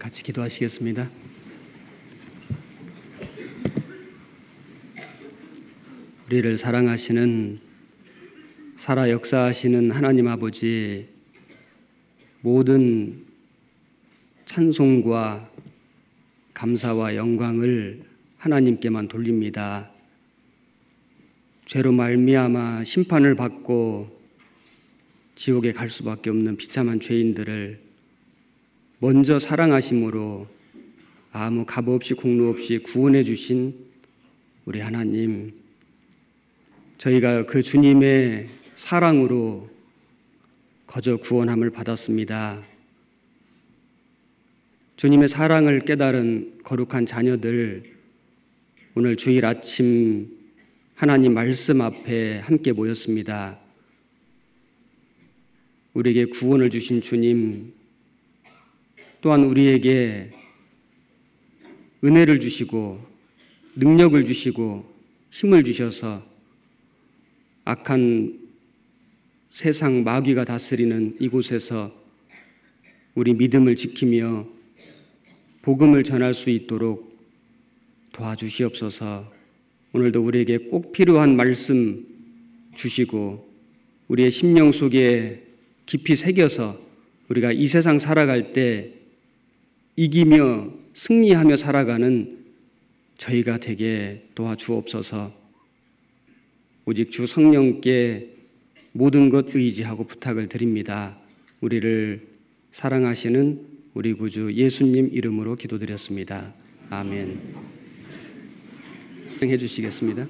같이 기도하시겠습니다. 우리를 사랑하시는 살아 역사하시는 하나님 아버지, 모든 찬송과 감사와 영광을 하나님께만 돌립니다. 죄로 말미암아 심판을 받고 지옥에 갈 수밖에 없는 비참한 죄인들을 먼저 사랑하심으로 아무 값 없이 공로 없이 구원해 주신 우리 하나님, 저희가 그 주님의 사랑으로 거저 구원함을 받았습니다. 주님의 사랑을 깨달은 거룩한 자녀들, 오늘 주일 아침 하나님 말씀 앞에 함께 모였습니다. 우리에게 구원을 주신 주님, 또한 우리에게 은혜를 주시고 능력을 주시고 힘을 주셔서 악한 세상 마귀가 다스리는 이곳에서 우리 믿음을 지키며 복음을 전할 수 있도록 도와주시옵소서. 오늘도 우리에게 꼭 필요한 말씀 주시고 우리의 심령 속에 깊이 새겨서 우리가 이 세상 살아갈 때 이기며 승리하며 살아가는 저희가 되게 도와주옵소서. 오직 주 성령께 모든 것 의지하고 부탁을 드립니다. 우리를 사랑하시는 우리 구주 예수님 이름으로 기도드렸습니다. 아멘. 해 주시겠습니다.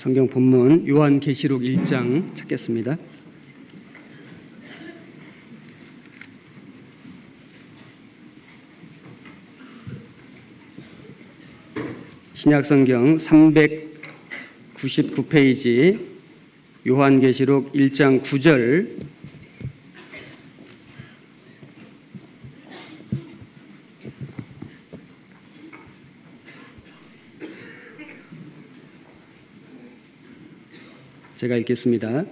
성경 본문 요한계시록 1장 찾겠습니다. 신약성경 99페이지 요한계시록 1장 9절 제가 읽겠습니다.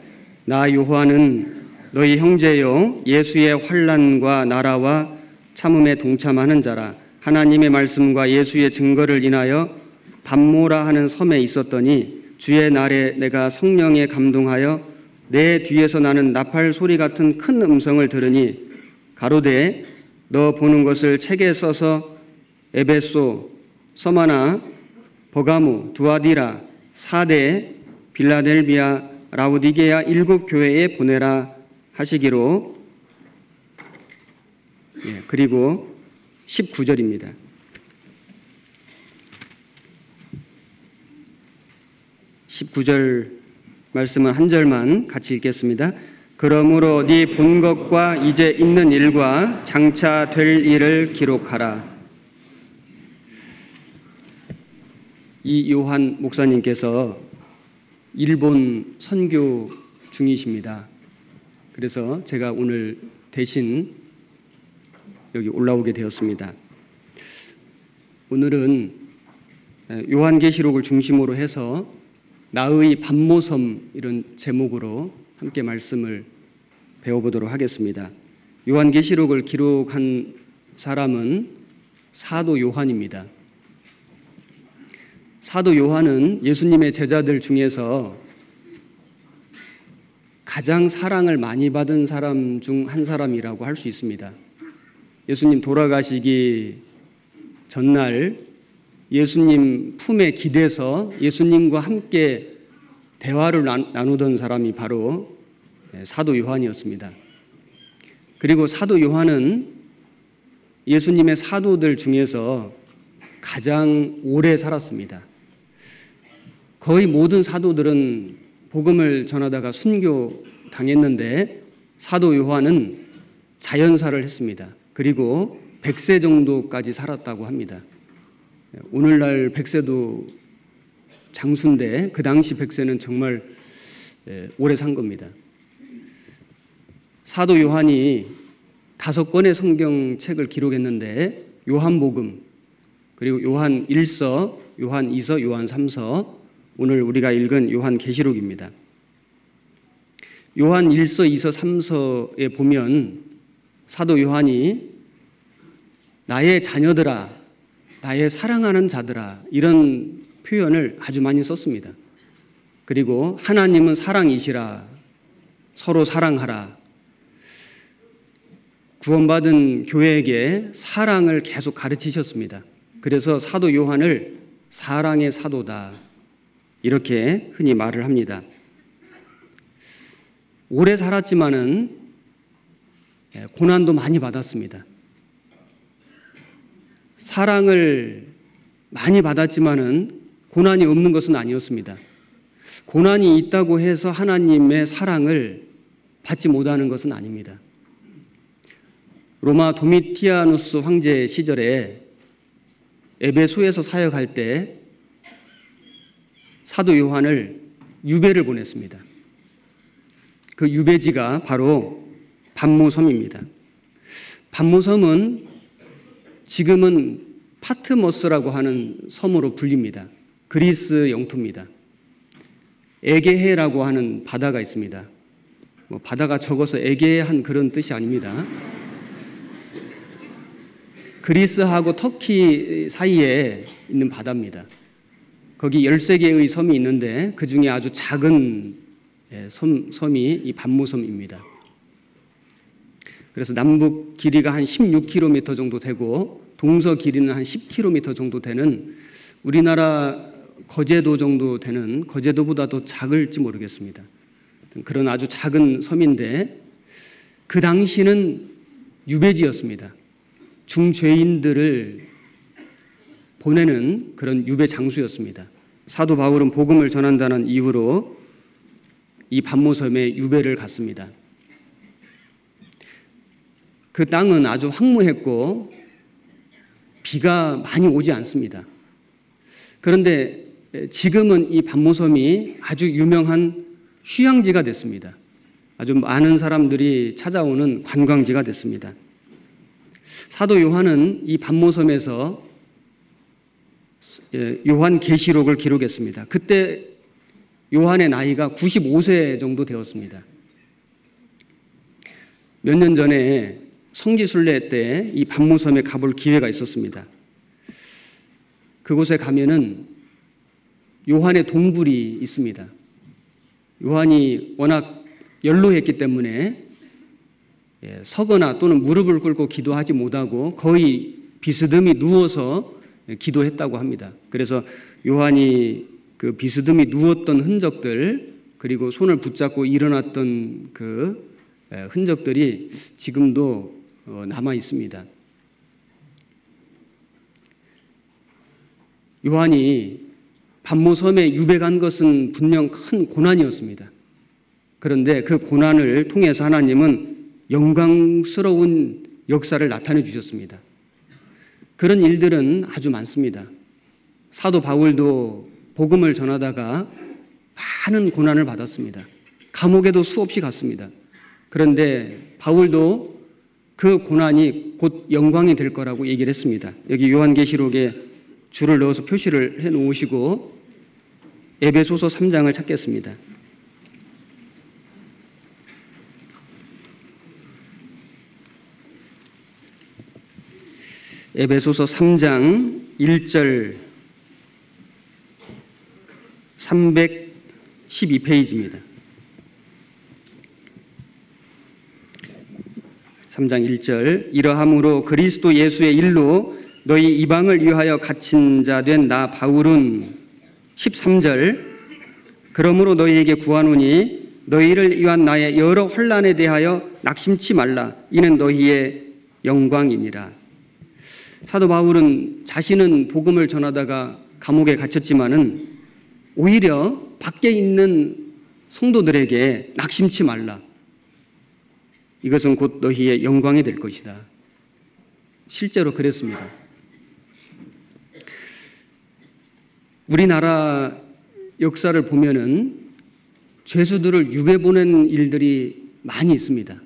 나 요한은 너희 형제요 예수의 환난과 나라와 참음에 동참하는 자라. 하나님의 말씀과 예수의 증거를 인하여 밤모라 하는 섬에 있었더니 주의 날에 내가 성령에 감동하여 내 뒤에서 나는 나팔 소리 같은 큰 음성을 들으니 가로되 너 보는 것을 책에 써서 에베소, 서마나, 버가무, 두아디라, 사대, 빌라델비아, 라우디게아 7 교회에 보내라 하시기로. 그리고 19절입니다. 19절 말씀은 한 절만 같이 읽겠습니다. 그러므로 네 본 것과 이제 있는 일과 장차 될 일을 기록하라. 이 요한 목사님께서 일본 선교 중이십니다. 그래서 제가 오늘 대신 여기 올라오게 되었습니다. 오늘은 요한계시록을 중심으로 해서 나의 밤모섬 이런 제목으로 함께 말씀을 배워보도록 하겠습니다. 요한계시록을 기록한 사람은 사도 요한입니다. 사도 요한은 예수님의 제자들 중에서 가장 사랑을 많이 받은 사람 중 한 사람이라고 할 수 있습니다. 예수님 돌아가시기 전날 예수님 품에 기대서 예수님과 함께 대화를 나누던 사람이 바로 사도 요한이었습니다. 그리고 사도 요한은 예수님의 사도들 중에서 가장 오래 살았습니다. 거의 모든 사도들은 복음을 전하다가 순교당했는데 사도 요한은 자연사를 했습니다. 그리고 100세 정도까지 살았다고 합니다. 오늘날 100세도 장수인데 그 당시 100세는 정말 오래 산 겁니다. 사도 요한이 5권의 성경책을 기록했는데 요한복음, 그리고 요한 1서, 요한 2서, 요한 3서, 오늘 우리가 읽은 요한계시록입니다. 요한 1서, 2서, 3서에 보면 사도 요한이 나의 자녀들아, 나의 사랑하는 자들아 이런 표현을 아주 많이 썼습니다. 그리고 하나님은 사랑이시라, 서로 사랑하라. 구원받은 교회에게 사랑을 계속 가르치셨습니다. 그래서 사도 요한을 사랑의 사도다 이렇게 흔히 말을 합니다. 오래 살았지만은 고난도 많이 받았습니다. 사랑을 많이 받았지만은 고난이 없는 것은 아니었습니다. 고난이 있다고 해서 하나님의 사랑을 받지 못하는 것은 아닙니다. 로마 도미티아누스 황제 시절에 에베소에서 사역할 때 사도 요한을 유배를 보냈습니다. 그 유배지가 바로 밤모섬입니다. 밤모섬은 지금은 파트모스라고 하는 섬으로 불립니다. 그리스 영토입니다. 에게해라고 하는 바다가 있습니다. 바다가 적어서 에게해한 그런 뜻이 아닙니다. 그리스하고 터키 사이에 있는 바다입니다. 거기 13개의 섬이 있는데 그 중에 아주 작은 섬이 이 밤모섬입니다. 그래서 남북 길이가 한 16km 정도 되고 동서 길이는 한 10km 정도 되는 우리나라 거제도 정도 되는, 거제도보다 더 작을지 모르겠습니다. 그런 아주 작은 섬인데 그 당시는 유배지였습니다. 중죄인들을 보내는 그런 유배 장소였습니다. 사도 바울은 복음을 전한다는 이유로 이 밤모섬에 유배를 갔습니다. 그 땅은 아주 황무했고 비가 많이 오지 않습니다. 그런데 지금은 이 반모섬이 아주 유명한 휴양지가 됐습니다. 아주 많은 사람들이 찾아오는 관광지가 됐습니다. 사도 요한은 이 반모섬에서 요한계시록을 기록했습니다. 그때 요한의 나이가 95세 정도 되었습니다. 몇 년 전에 성지순례 때 이 반모섬에 가볼 기회가 있었습니다. 그곳에 가면은 요한의 동굴이 있습니다. 요한이 워낙 연로했기 때문에 서거나 또는 무릎을 꿇고 기도하지 못하고 거의 비스듬히 누워서 기도했다고 합니다. 그래서 요한이 그 비스듬히 누웠던 흔적들, 그리고 손을 붙잡고 일어났던 그 흔적들이 지금도 남아 있습니다. 요한이 반모섬에 유배간 것은 분명 큰 고난이었습니다. 그런데 그 고난을 통해서 하나님은 영광스러운 역사를 나타내 주셨습니다. 그런 일들은 아주 많습니다. 사도 바울도 복음을 전하다가 많은 고난을 받았습니다. 감옥에도 수없이 갔습니다. 그런데 바울도 그 고난이 곧 영광이 될 거라고 얘기를 했습니다. 여기 요한계시록에 줄을 넣어서 표시를 해 놓으시고 에베소서 3장을 찾겠습니다. 에베소서 3장 1절 312페이지입니다. 3장 1절 이러함으로 그리스도 예수의 일로 너희 이방을 위하여 갇힌 자 된 나 바울은 13절 그러므로 너희에게 구하노니 너희를 위한 나의 여러 환난에 대하여 낙심치 말라 이는 너희의 영광이니라. 사도 바울은 자신은 복음을 전하다가 감옥에 갇혔지만은 오히려 밖에 있는 성도들에게 낙심치 말라. 이것은 곧 너희의 영광이 될 것이다. 실제로 그랬습니다. 우리나라 역사를 보면은 죄수들을 유배 보낸 일들이 많이 있습니다.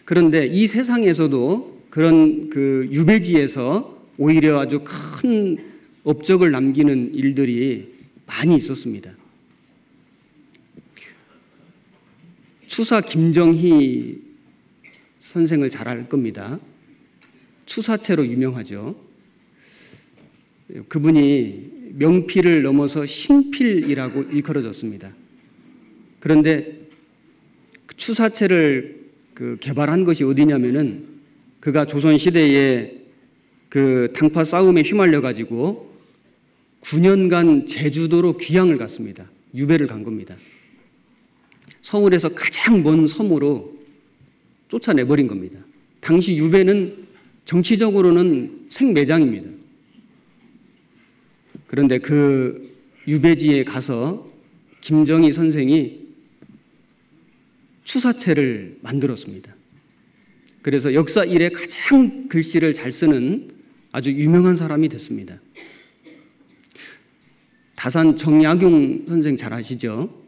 그런데 이 세상에서도 그런 그 유배지에서 오히려 아주 큰 업적을 남기는 일들이 많이 있었습니다. 추사 김정희 선생을 잘 알 겁니다. 추사체로 유명하죠. 그분이 명필을 넘어서 신필이라고 일컬어졌습니다. 그런데 추사체를 개발한 것이 어디냐면은 그가 조선시대에 그 당파 싸움에 휘말려 가지고 9년간 제주도로 귀향을 갔습니다. 유배를 간 겁니다. 서울에서 가장 먼 섬으로 쫓아내버린 겁니다. 당시 유배는 정치적으로는 생매장입니다. 그런데 그 유배지에 가서 김정희 선생이 추사체를 만들었습니다. 그래서 역사 이래 가장 글씨를 잘 쓰는 아주 유명한 사람이 됐습니다. 다산 정약용 선생 잘 아시죠?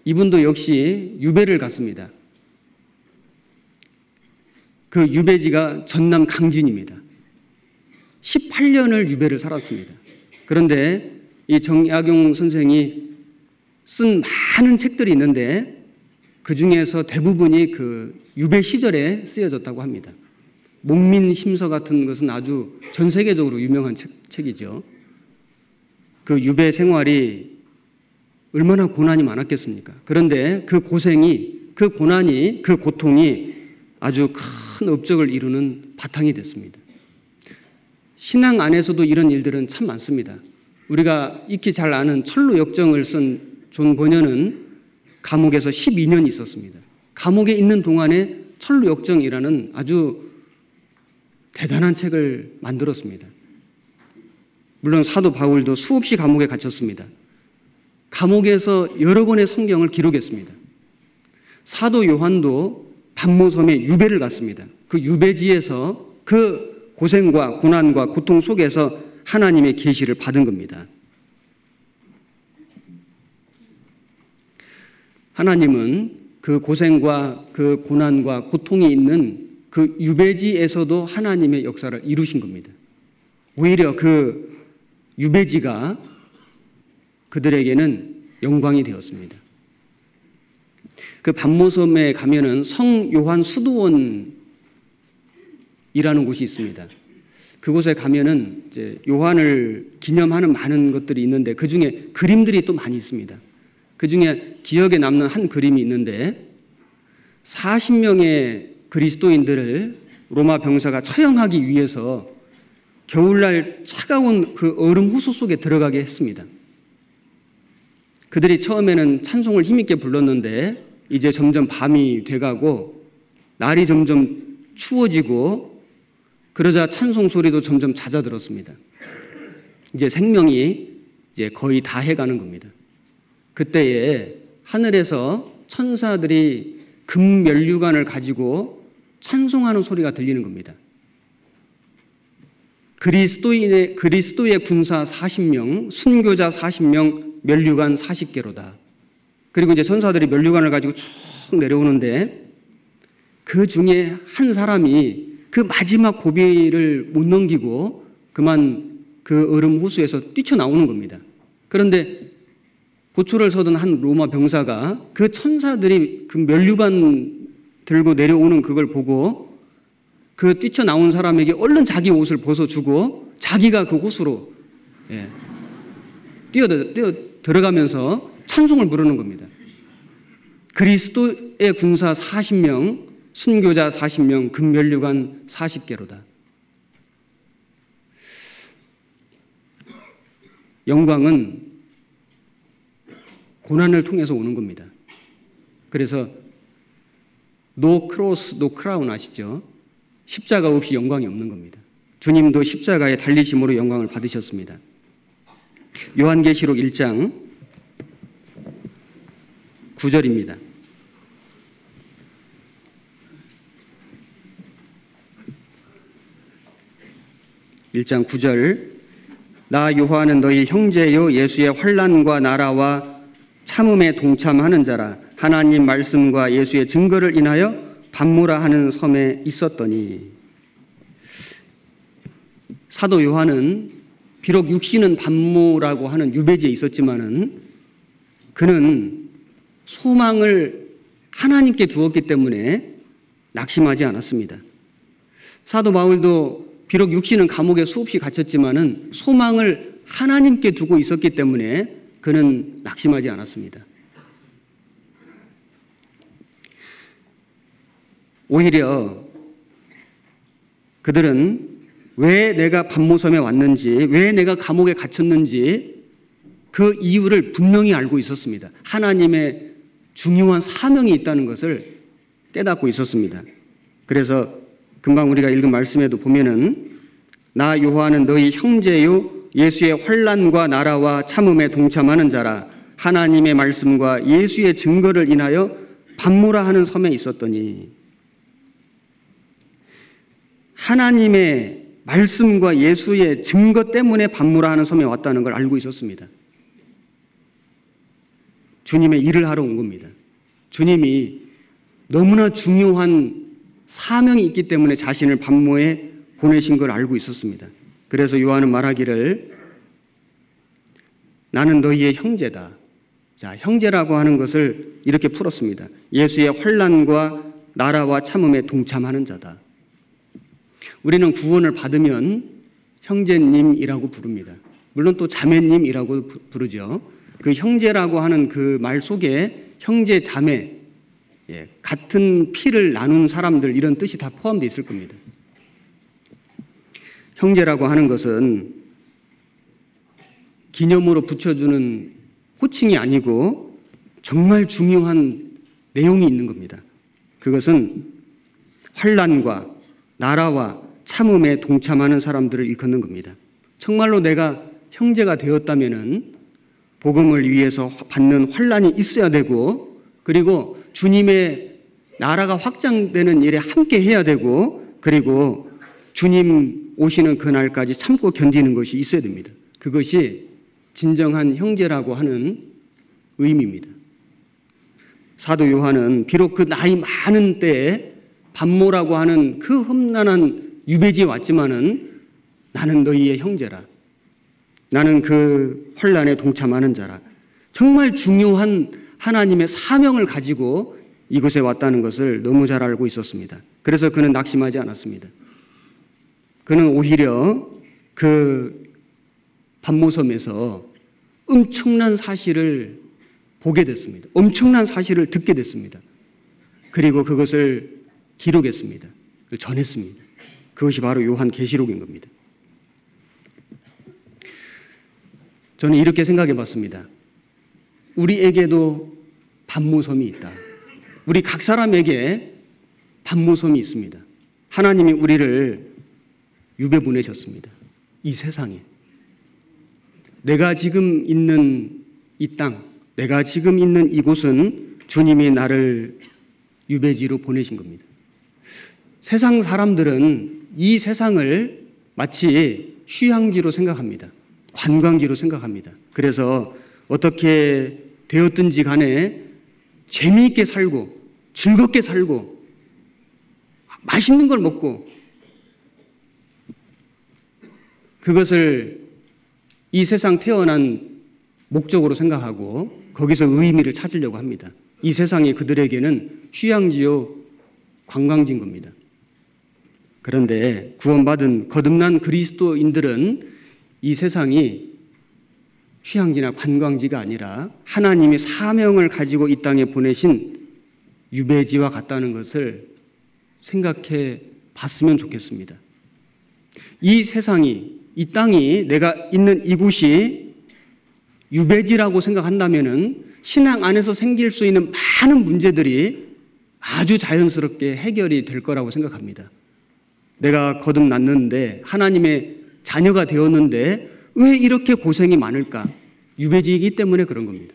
이분도 역시 유배를 갔습니다. 그 유배지가 전남 강진입니다. 18년을 유배를 살았습니다. 그런데 이 정약용 선생이 쓴 많은 책들이 있는데 그 중에서 대부분이 그 유배 시절에 쓰여졌다고 합니다. 목민심서 같은 것은 아주 전 세계적으로 유명한 책이죠. 그 유배 생활이 얼마나 고난이 많았겠습니까? 그런데 그 고생이, 그 고난이, 그 고통이 아주 큰 업적을 이루는 바탕이 됐습니다. 신앙 안에서도 이런 일들은 참 많습니다. 우리가 익히 잘 아는 철로 역정을 쓴 존 버녀는 감옥에서 12년 있었습니다. 감옥에 있는 동안에 철로 역정이라는 아주 대단한 책을 만들었습니다. 물론 사도 바울도 수없이 감옥에 갇혔습니다. 감옥에서 여러 권의 성경을 기록했습니다. 사도 요한도 반모섬에 유배를 갔습니다. 그 유배지에서 그 고생과 고난과 고통 속에서 하나님의 계시를 받은 겁니다. 하나님은 그 고생과 그 고난과 고통이 있는 그 유배지에서도 하나님의 역사를 이루신 겁니다. 오히려 그 유배지가 그들에게는 영광이 되었습니다. 그 반모섬에 가면은 성 요한 수도원이라는 곳이 있습니다. 그곳에 가면은 이제 요한을 기념하는 많은 것들이 있는데 그 중에 그림들이 또 많이 있습니다. 그 중에 기억에 남는 한 그림이 있는데 40명의 그리스도인들을 로마 병사가 처형하기 위해서 겨울날 차가운 그 얼음 호수 속에 들어가게 했습니다. 그들이 처음에는 찬송을 힘있게 불렀는데 이제 점점 밤이 돼가고 날이 점점 추워지고 그러자 찬송 소리도 점점 잦아들었습니다. 이제 생명이 이제 거의 다 해가는 겁니다. 그때에 하늘에서 천사들이 금 면류관을 가지고 찬송하는 소리가 들리는 겁니다. 그리스도의 군사 40명, 순교자 40명, 면류관 40개로다. 그리고 이제 천사들이 면류관을 가지고 쭉 내려오는데 그 중에 한 사람이 그 마지막 고비를 못 넘기고 그만 그 얼음 호수에서 뛰쳐나오는 겁니다. 그런데 고초를 서던 한 로마 병사가 그 천사들이 그 면류관 들고 내려오는 그걸 보고 그 뛰쳐나온 사람에게 얼른 자기 옷을 벗어주고 자기가 그 호수로 뛰어 들어가면서 찬송을 부르는 겁니다. 그리스도의 군사 40명, 순교자 40명, 금면류관 40개로다. 영광은 고난을 통해서 오는 겁니다. 그래서 no cross, no crown 아시죠? 십자가 없이 영광이 없는 겁니다. 주님도 십자가의 달리심으로 영광을 받으셨습니다. 요한계시록 1장 9절입니다. 1장 9절 나 요한은 너희 형제요 예수의 환난과 나라와 참음에 동참하는 자라 하나님 말씀과 예수의 증거를 인하여 반모라 하는 섬에 있었더니 사도 요한은 비록 육신은 반모라고 하는 유배지에 있었지만은 그는 소망을 하나님께 두었기 때문에 낙심하지 않았습니다. 사도 바울도 비록 육신은 감옥에 수없이 갇혔지만은 소망을 하나님께 두고 있었기 때문에 그는 낙심하지 않았습니다. 오히려 그들은 왜 내가 반모섬에 왔는지, 왜 내가 감옥에 갇혔는지 그 이유를 분명히 알고 있었습니다. 하나님의 중요한 사명이 있다는 것을 깨닫고 있었습니다. 그래서 금방 우리가 읽은 말씀에도 보면은 나 요한은 너희 형제요 예수의 환난과 나라와 참음에 동참하는 자라 하나님의 말씀과 예수의 증거를 인하여 반모라 하는 섬에 있었더니 하나님의 말씀과 예수의 증거 때문에 반모라 하는 섬에 왔다는 걸 알고 있었습니다. 주님의 일을 하러 온 겁니다. 주님이 너무나 중요한 사명이 있기 때문에 자신을 반모에 보내신 걸 알고 있었습니다. 그래서 요한은 말하기를 나는 너희의 형제다. 자, 형제라고 하는 것을 이렇게 풀었습니다. 예수의 환난과 나라와 참음에 동참하는 자다. 우리는 구원을 받으면 형제님이라고 부릅니다. 물론 또 자매님이라고 부르죠. 그 형제라고 하는 그 말 속에 형제, 자매, 같은 피를 나눈 사람들 이런 뜻이 다 포함되어 있을 겁니다. 형제라고 하는 것은 기념으로 붙여주는 호칭이 아니고 정말 중요한 내용이 있는 겁니다. 그것은 환난과 나라와 참음에 동참하는 사람들을 일컫는 겁니다. 정말로 내가 형제가 되었다면은 복음을 위해서 받는 환난이 있어야 되고 그리고 주님의 나라가 확장되는 일에 함께 해야 되고 그리고 주님 오시는 그날까지 참고 견디는 것이 있어야 됩니다. 그것이 진정한 형제라고 하는 의미입니다. 사도 요한은 비록 그 나이 많은 때에 반모라고 하는 그 험난한 유배지에 왔지만은 나는 너희의 형제라. 나는 그 환난에 동참하는 자라. 정말 중요한 하나님의 사명을 가지고 이곳에 왔다는 것을 너무 잘 알고 있었습니다. 그래서 그는 낙심하지 않았습니다. 그는 오히려 그 반모섬에서 엄청난 사실을 보게 됐습니다. 엄청난 사실을 듣게 됐습니다. 그리고 그것을 기록했습니다. 전했습니다. 그것이 바로 요한계시록인 겁니다. 저는 이렇게 생각해 봤습니다. 우리에게도 반모섬이 있다. 우리 각 사람에게 반모섬이 있습니다. 하나님이 우리를 유배 보내셨습니다. 이 세상에. 내가 지금 있는 이 땅, 내가 지금 있는 이곳은 주님이 나를 유배지로 보내신 겁니다. 세상 사람들은 이 세상을 마치 휴양지로 생각합니다. 관광지로 생각합니다. 그래서 어떻게 되었든지 간에 재미있게 살고 즐겁게 살고 맛있는 걸 먹고 그것을 이 세상 태어난 목적으로 생각하고 거기서 의미를 찾으려고 합니다. 이 세상이 그들에게는 휴양지요 관광지인 겁니다. 그런데 구원받은 거듭난 그리스도인들은 이 세상이 휴양지나 관광지가 아니라 하나님이 사명을 가지고 이 땅에 보내신 유배지와 같다는 것을 생각해 봤으면 좋겠습니다. 이 세상이, 이 땅이, 내가 있는 이곳이 유배지라고 생각한다면은 신앙 안에서 생길 수 있는 많은 문제들이 아주 자연스럽게 해결이 될 거라고 생각합니다. 내가 거듭났는데 하나님의 자녀가 되었는데 왜 이렇게 고생이 많을까? 유배지이기 때문에 그런 겁니다.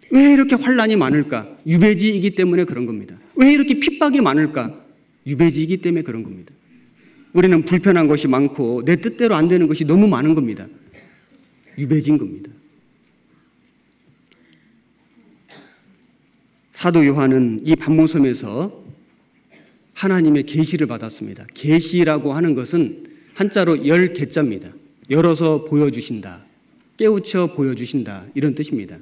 왜 이렇게 환난이 많을까? 유배지이기 때문에 그런 겁니다. 왜 이렇게 핍박이 많을까? 유배지이기 때문에 그런 겁니다. 우리는 불편한 것이 많고 내 뜻대로 안 되는 것이 너무 많은 겁니다. 유배지인 겁니다. 사도 요한은 이 반모섬에서 하나님의 계시를 받았습니다. 계시라고 하는 것은 한자로 열 개자입니다. 열어서 보여주신다. 깨우쳐 보여주신다. 이런 뜻입니다.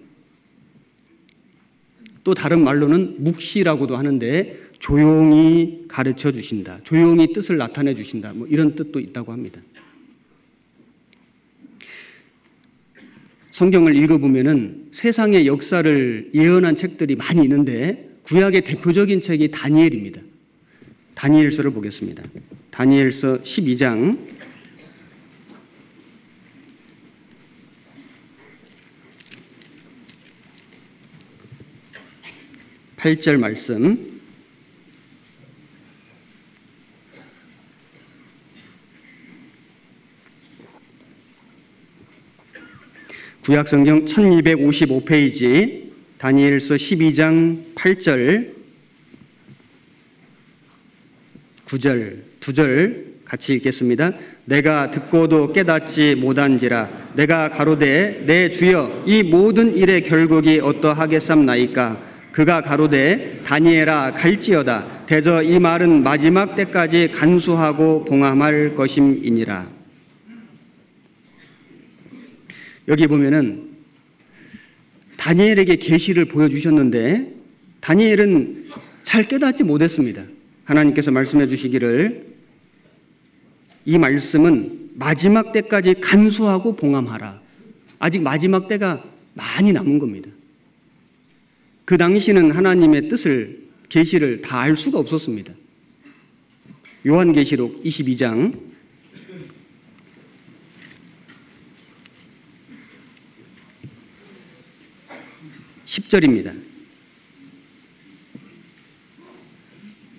또 다른 말로는 묵시라고도 하는데 조용히 가르쳐 주신다. 조용히 뜻을 나타내 주신다. 뭐 이런 뜻도 있다고 합니다. 성경을 읽어보면은 세상의 역사를 예언한 책들이 많이 있는데 구약의 대표적인 책이 다니엘입니다. 다니엘서를 보겠습니다. 다니엘서 12장 8절 말씀. 구약성경 1255페이지 다니엘서 12장 8절 9절, 2절 같이 읽겠습니다. 내가 듣고도 깨닫지 못한지라 내가 가로되 내 주여 이 모든 일의 결국이 어떠하겠삼나이까. 그가 가로되 다니엘아 갈지어다. 대저 이 말은 마지막 때까지 간수하고 봉함할 것임이니라. 여기 보면은 다니엘에게 계시를 보여주셨는데 다니엘은 잘 깨닫지 못했습니다. 하나님께서 말씀해 주시기를 이 말씀은 마지막 때까지 간수하고 봉함하라. 아직 마지막 때가 많이 남은 겁니다. 그 당시는 하나님의 뜻을, 계시를 다 알 수가 없었습니다. 요한계시록 22장 10절입니다.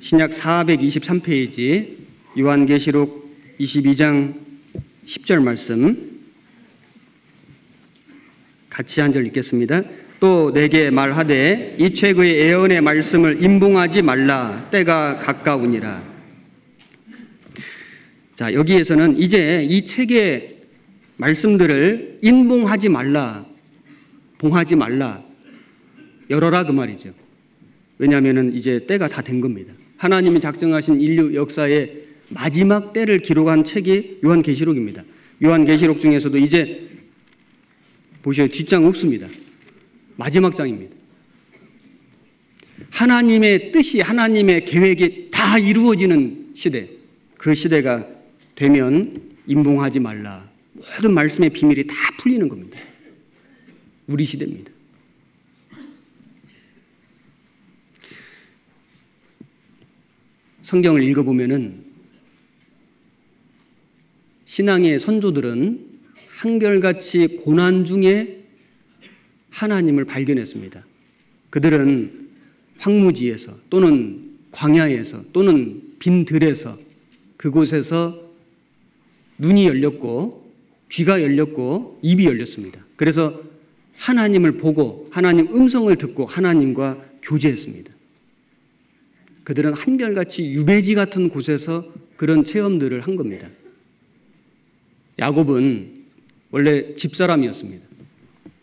신약 423페이지 요한계시록 22장 10절 말씀 같이 한 절 읽겠습니다. 또 내게 말하되 이 책의 예언의 말씀을 임봉하지 말라. 때가 가까우니라. 자, 여기에서는 이제 이 책의 말씀들을 임봉하지 말라, 봉하지 말라. 열어라 그 말이죠. 왜냐하면 이제 때가 다 된 겁니다. 하나님이 작정하신 인류 역사의 마지막 때를 기록한 책이 요한계시록입니다. 요한계시록 중에서도 이제 보셔요. 뒷장 없습니다. 마지막 장입니다. 하나님의 뜻이, 하나님의 계획이 다 이루어지는 시대, 그 시대가 되면 임봉하지 말라. 모든 말씀의 비밀이 다 풀리는 겁니다. 우리 시대입니다. 성경을 읽어보면은 신앙의 선조들은 한결같이 고난 중에 하나님을 발견했습니다. 그들은 황무지에서 또는 광야에서 또는 빈 들에서 그곳에서 눈이 열렸고 귀가 열렸고 입이 열렸습니다. 그래서 하나님을 보고 하나님 음성을 듣고 하나님과 교제했습니다. 그들은 한결같이 유배지 같은 곳에서 그런 체험들을 한 겁니다. 야곱은 원래 집사람이었습니다.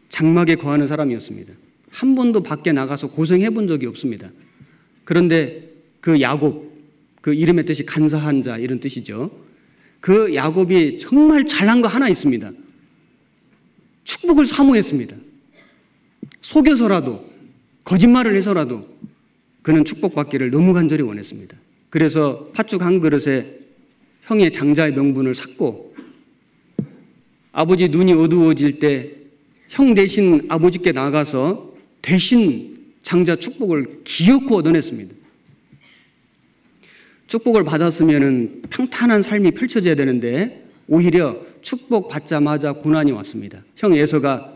장막에 거하는 사람이었습니다. 한 번도 밖에 나가서 고생해 본 적이 없습니다. 그런데 그 야곱, 그 이름의 뜻이 간사한 자 이런 뜻이죠. 그 야곱이 정말 잘한 거 하나 있습니다. 축복을 사모했습니다. 속여서라도 거짓말을 해서라도 그는 축복받기를 너무 간절히 원했습니다. 그래서 팥죽 한 그릇에 형의 장자의 명분을 샀고 아버지 눈이 어두워질 때 형 대신 아버지께 나가서 대신 장자 축복을 기어코 얻어냈습니다. 축복을 받았으면 평탄한 삶이 펼쳐져야 되는데 오히려 축복 받자마자 고난이 왔습니다. 형 에서가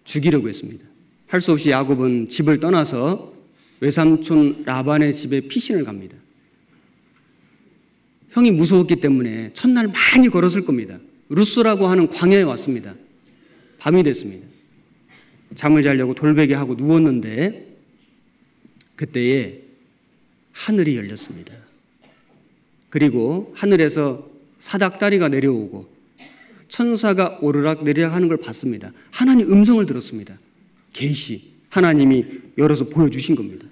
죽이려고 했습니다. 할 수 없이 야곱은 집을 떠나서 외삼촌 라반의 집에 피신을 갑니다. 형이 무서웠기 때문에 첫날 많이 걸었을 겁니다. 루스라고 하는 광야에 왔습니다. 밤이 됐습니다. 잠을 자려고 돌베개하고 누웠는데 그때에 하늘이 열렸습니다. 그리고 하늘에서 사닥다리가 내려오고 천사가 오르락 내리락 하는 걸 봤습니다. 하나님 음성을 들었습니다. 계시, 하나님이 열어서 보여주신 겁니다.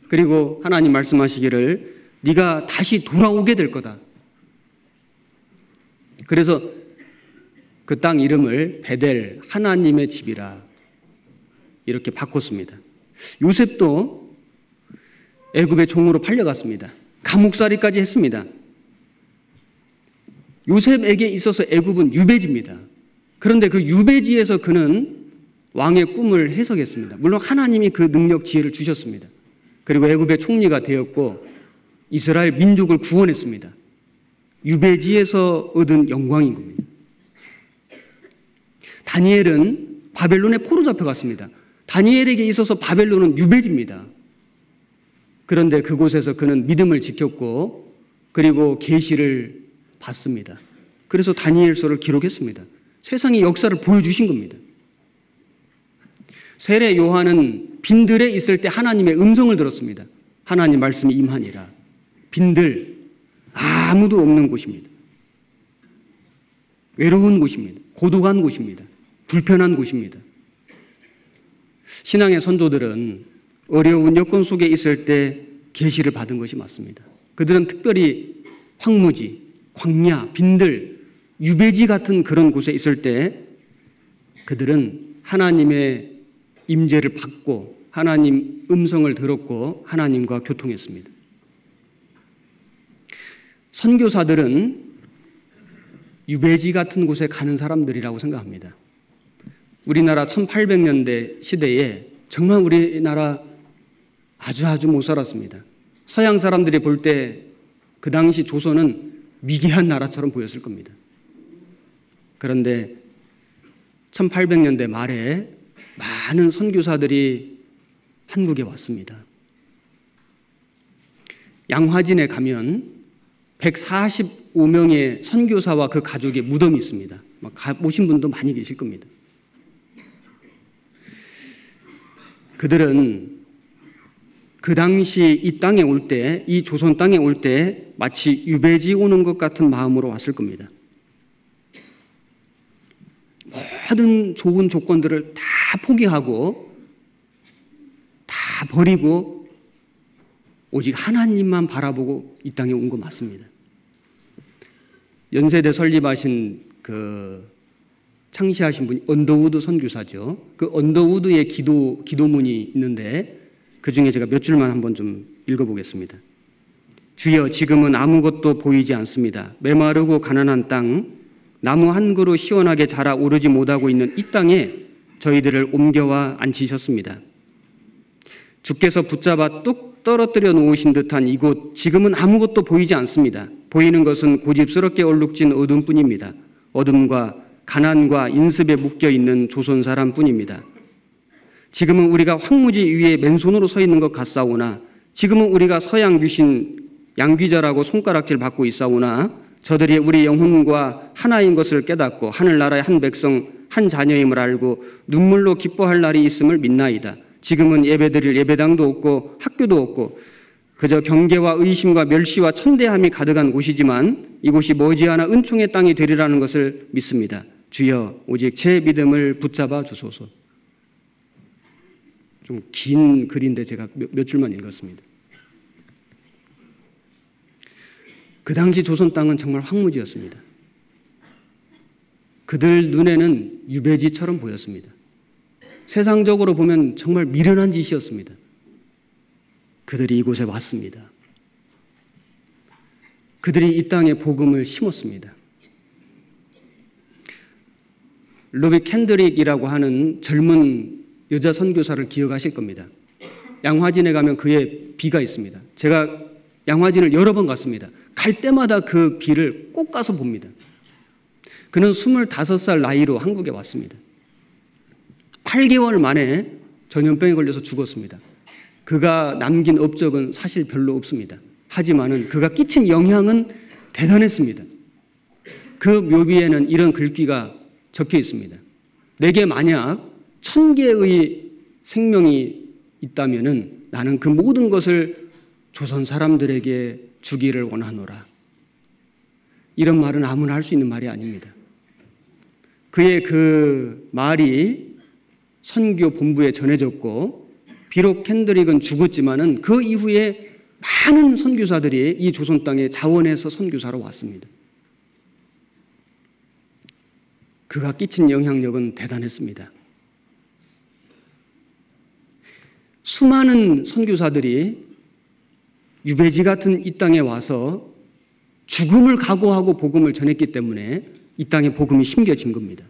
그리고 하나님 말씀하시기를 네가 다시 돌아오게 될 거다. 그래서 그 땅 이름을 베델, 하나님의 집이라 이렇게 바꿨습니다. 요셉도 애굽의 종으로 팔려갔습니다. 감옥살이까지 했습니다. 요셉에게 있어서 애굽은 유배지입니다. 그런데 그 유배지에서 그는 왕의 꿈을 해석했습니다. 물론 하나님이 그 능력, 지혜를 주셨습니다. 그리고 애굽의 총리가 되었고 이스라엘 민족을 구원했습니다. 유배지에서 얻은 영광인 겁니다. 다니엘은 바벨론에 포로 잡혀갔습니다. 다니엘에게 있어서 바벨론은 유배지입니다. 그런데 그곳에서 그는 믿음을 지켰고 그리고 계시를 받습니다. 그래서 다니엘서를 기록했습니다. 세상의 역사를 보여주신 겁니다. 세례 요한은 빈들에 있을 때 하나님의 음성을 들었습니다. 하나님 말씀이 임하니라. 빈들, 아무도 없는 곳입니다. 외로운 곳입니다. 고독한 곳입니다. 불편한 곳입니다. 신앙의 선조들은 어려운 여건 속에 있을 때 계시를 받은 것이 맞습니다. 그들은 특별히 황무지, 광야, 빈들, 유배지 같은 그런 곳에 있을 때 그들은 하나님의 임재를 받고 하나님 음성을 들었고 하나님과 교통했습니다. 선교사들은 유배지 같은 곳에 가는 사람들이라고 생각합니다. 우리나라 1800년대 시대에 정말 우리나라 아주 못 살았습니다. 서양 사람들이 볼 때 그 당시 조선은 미개한 나라처럼 보였을 겁니다. 그런데 1800년대 말에 많은 선교사들이 한국에 왔습니다. 양화진에 가면 145명의 선교사와 그 가족의 무덤이 있습니다. 오신 분도 많이 계실 겁니다. 그들은 그 당시 이 땅에 올 때, 이 조선 땅에 올 때 마치 유배지 오는 것 같은 마음으로 왔을 겁니다. 모든 좋은 조건들을 다 포기하고 버리고 오직 하나님만 바라보고 이 땅에 온 거 맞습니다. 연세대 설립하신 창시하신 분이 언더우드 선교사죠. 그 언더우드의 기도문이 있는데 그 중에 제가 몇 줄만 한번 좀 읽어보겠습니다. 주여, 지금은 아무것도 보이지 않습니다. 메마르고 가난한 땅, 나무 한 그루 시원하게 자라 오르지 못하고 있는 이 땅에 저희들을 옮겨와 앉히셨습니다. 주께서 붙잡아 뚝 떨어뜨려 놓으신 듯한 이곳, 지금은 아무것도 보이지 않습니다. 보이는 것은 고집스럽게 얼룩진 어둠뿐입니다. 어둠과 가난과 인습에 묶여있는 조선 사람뿐입니다. 지금은 우리가 황무지 위에 맨손으로 서 있는 것 같사오나, 지금은 우리가 서양 귀신 양귀자라고 손가락질 받고 있사오나, 저들이 우리 영혼과 하나인 것을 깨닫고 하늘나라의 한 백성 한 자녀임을 알고 눈물로 기뻐할 날이 있음을 믿나이다. 지금은 예배드릴 예배당도 없고 학교도 없고 그저 경계와 의심과 멸시와 천대함이 가득한 곳이지만 이곳이 머지않아 은총의 땅이 되리라는 것을 믿습니다. 주여, 오직 제 믿음을 붙잡아 주소서. 좀 긴 글인데 제가 몇 줄만 읽었습니다. 그 당시 조선 땅은 정말 황무지였습니다. 그들 눈에는 유배지처럼 보였습니다. 세상적으로 보면 정말 미련한 짓이었습니다. 그들이 이곳에 왔습니다. 그들이 이 땅에 복음을 심었습니다. 로비 캔드릭이라고 하는 젊은 여자 선교사를 기억하실 겁니다. 양화진에 가면 그의 비가 있습니다. 제가 양화진을 여러 번 갔습니다. 갈 때마다 그 비를 꼭 가서 봅니다. 그는 25살 나이로 한국에 왔습니다. 8개월 만에 전염병에 걸려서 죽었습니다. 그가 남긴 업적은 사실 별로 없습니다. 하지만은 그가 끼친 영향은 대단했습니다. 그 묘비에는 이런 글귀가 적혀 있습니다. 내게 만약 1000개의 생명이 있다면은 나는 그 모든 것을 조선 사람들에게 주기를 원하노라. 이런 말은 아무나 할 수 있는 말이 아닙니다. 그의 그 말이 선교 본부에 전해졌고, 비록 캔드릭은 죽었지만은 그 이후에 많은 선교사들이 이 조선 땅에 자원해서 선교사로 왔습니다. 그가 끼친 영향력은 대단했습니다. 수많은 선교사들이 유배지 같은 이 땅에 와서 죽음을 각오하고 복음을 전했기 때문에 이 땅에 복음이 심겨진 겁니다.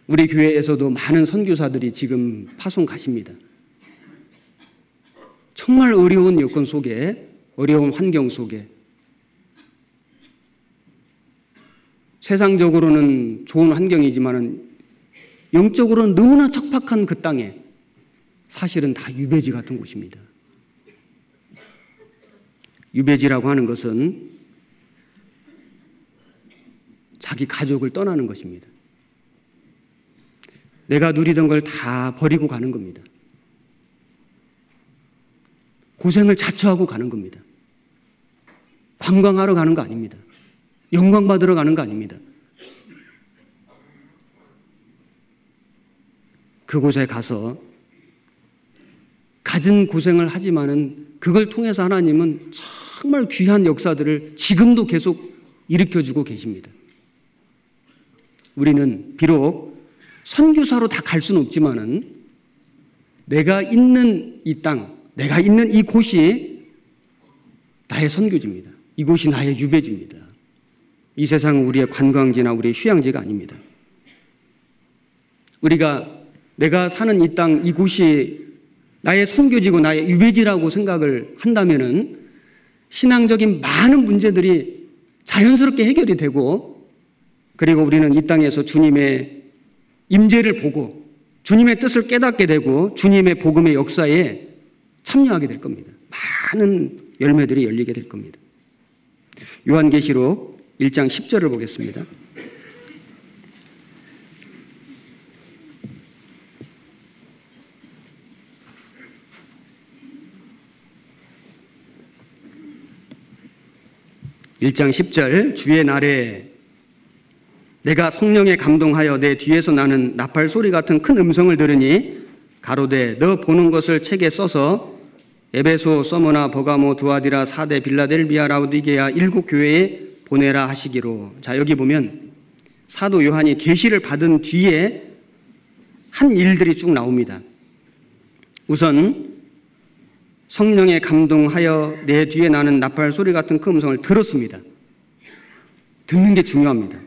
우리 교회에서도 많은 선교사들이 지금 파송 가십니다. 정말 어려운 여건 속에, 어려운 환경 속에, 세상적으로는 좋은 환경이지만 영적으로는 너무나 척박한 그 땅에 사실은 다 유배지 같은 곳입니다. 유배지라고 하는 것은 자기 가족을 떠나는 것입니다. 내가 누리던 걸 다 버리고 가는 겁니다. 고생을 자처하고 가는 겁니다. 관광하러 가는 거 아닙니다. 영광 받으러 가는 거 아닙니다. 그곳에 가서 갖은 고생을 하지만은 그걸 통해서 하나님은 정말 귀한 역사들을 지금도 계속 일으켜주고 계십니다. 우리는 비록 선교사로 다 갈 수는 없지만은 내가 있는 이 땅, 내가 있는 이 곳이 나의 선교지입니다. 이곳이 나의 유배지입니다. 이 세상은 우리의 관광지나 우리의 휴양지가 아닙니다. 내가 사는 이 땅, 이곳이 나의 선교지고 나의 유배지라고 생각을 한다면은 신앙적인 많은 문제들이 자연스럽게 해결이 되고, 그리고 우리는 이 땅에서 주님의 임재를 보고 주님의 뜻을 깨닫게 되고 주님의 복음의 역사에 참여하게 될 겁니다. 많은 열매들이 열리게 될 겁니다. 요한계시록 1장 10절을 보겠습니다. (1장 10절) 주의 날에 내가 성령에 감동하여 내 뒤에서 나는 나팔 소리 같은 큰 음성을 들으니 가로되 너 보는 것을 책에 써서 에베소, 서머나, 버가모, 두아디라, 사데, 빌라델비아, 라우디게아 7 교회에 보내라 하시기로. 자, 여기 보면 사도 요한이 계시를 받은 뒤에 한 일들이 쭉 나옵니다. 우선 성령에 감동하여 내 뒤에 나는 나팔 소리 같은 큰 음성을 들었습니다. 듣는 게 중요합니다.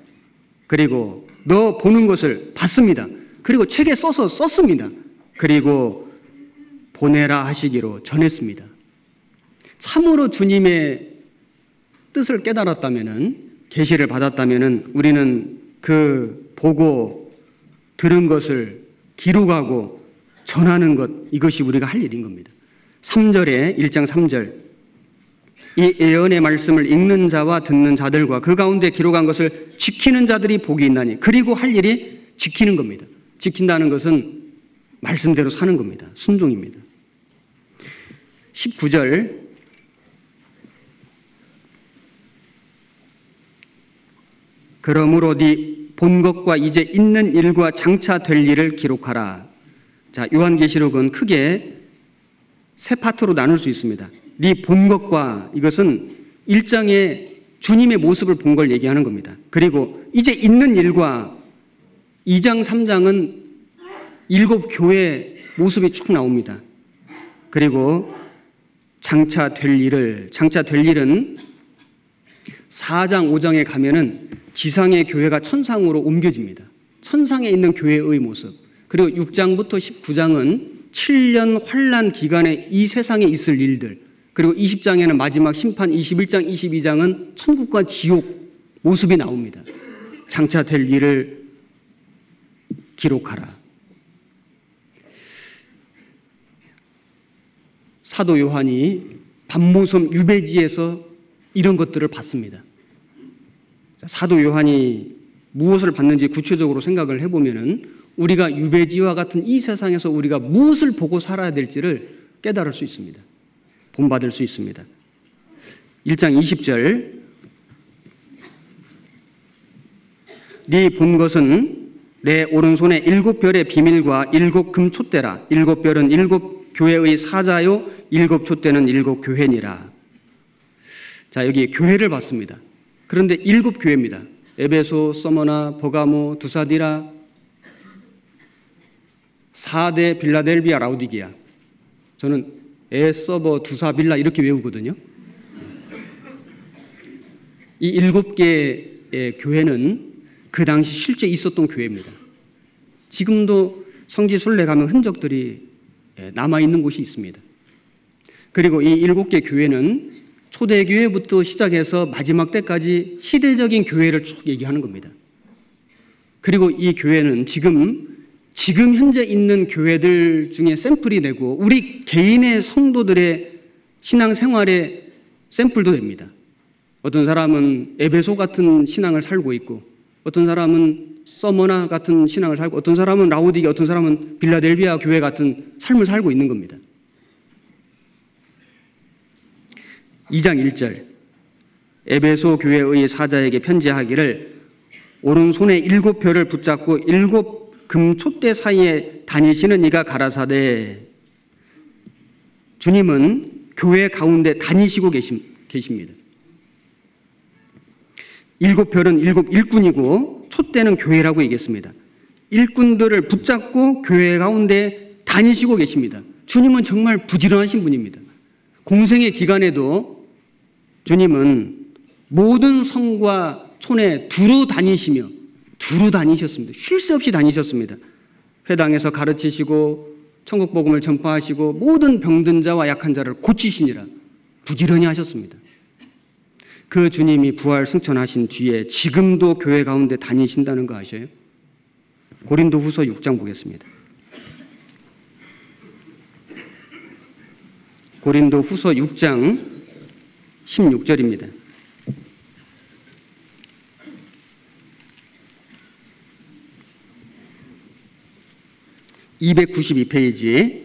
그리고 너 보는 것을 봤습니다. 그리고 책에 써서 썼습니다. 그리고 보내라 하시기로 전했습니다. 참으로 주님의 뜻을 깨달았다면은, 계시를 받았다면은 우리는 그 보고 들은 것을 기록하고 전하는 것, 이것이 우리가 할 일인 겁니다. 3절에 1장 3절 이 예언의 말씀을 읽는 자와 듣는 자들과 그 가운데 기록한 것을 지키는 자들이 복이 있나니. 그리고 할 일이 지키는 겁니다. 지킨다는 것은 말씀대로 사는 겁니다. 순종입니다. 19절 그러므로 네 본 것과 이제 있는 일과 장차 될 일을 기록하라. 자, 요한계시록은 크게 세 파트로 나눌 수 있습니다. 네 본 것과, 이것은 1장에 주님의 모습을 본 걸 얘기하는 겁니다. 그리고 이제 있는 일과 2장 3장은 7 교회 모습이 쭉 나옵니다. 그리고 장차 될 일은 4장 5장에 가면은 지상의 교회가 천상으로 옮겨집니다. 천상에 있는 교회의 모습. 그리고 6장부터 19장은 7년 환난 기간에 이 세상에 있을 일들. 그리고 20장에는 마지막 심판, 21장, 22장은 천국과 지옥 모습이 나옵니다. 장차 될 일을 기록하라. 사도 요한이 반모섬 유배지에서 이런 것들을 봤습니다. 사도 요한이 무엇을 봤는지 구체적으로 생각을 해보면은 우리가 유배지와 같은 이 세상에서 우리가 무엇을 보고 살아야 될지를 깨달을 수 있습니다. 본받을 수 있습니다. 1장 20절 네 본 것은 내 오른손에 7 별의 비밀과 7 금촛대라. 7 별은 7 교회의 사자요 7 촛대는 7 교회니라. 자, 여기 교회를 봤습니다. 그런데 7 교회입니다. 에베소, 서머나, 버가모, 두사디라, 사데, 빌라델비아, 라우디게아. 저는 에서버, 두사빌라 이렇게 외우거든요. 이 7개의 교회는 그 당시 실제 있었던 교회입니다. 지금도 성지 순례 가면 흔적들이 남아있는 곳이 있습니다. 그리고 이 7개 교회는 초대교회부터 시작해서 마지막 때까지 시대적인 교회를 쭉 얘기하는 겁니다. 그리고 이 교회는 지금 현재 있는 교회들 중에 샘플이 되고 우리 개인의 성도들의 신앙생활의 샘플도 됩니다. 어떤 사람은 에베소 같은 신앙을 살고 있고, 어떤 사람은 서머나 같은 신앙을 살고, 어떤 사람은 라우디게, 어떤 사람은 빌라델비아 교회 같은 삶을 살고 있는 겁니다. 2장 1절 에베소 교회의 사자에게 편지하기를 오른손에 7 별을 붙잡고 7 금촛대 사이에 다니시는 이가 가라사대. 주님은 교회 가운데 다니시고 계십니다. 7 별은 7 일꾼이고 촛대는 교회라고 얘기했습니다. 일꾼들을 붙잡고 교회 가운데 다니시고 계십니다. 주님은 정말 부지런하신 분입니다. 공생의 기간에도 주님은 모든 성과 촌에 두루 다니셨습니다. 쉴 새 없이 다니셨습니다. 회당에서 가르치시고 천국 복음을 전파하시고 모든 병든 자와 약한 자를 고치시니라 부지런히 하셨습니다. 그 주님이 부활 승천하신 뒤에 지금도 교회 가운데 다니신다는 거 아셔요? 고린도후서 6장 보겠습니다. 고린도후서 6장 16절입니다. 292페이지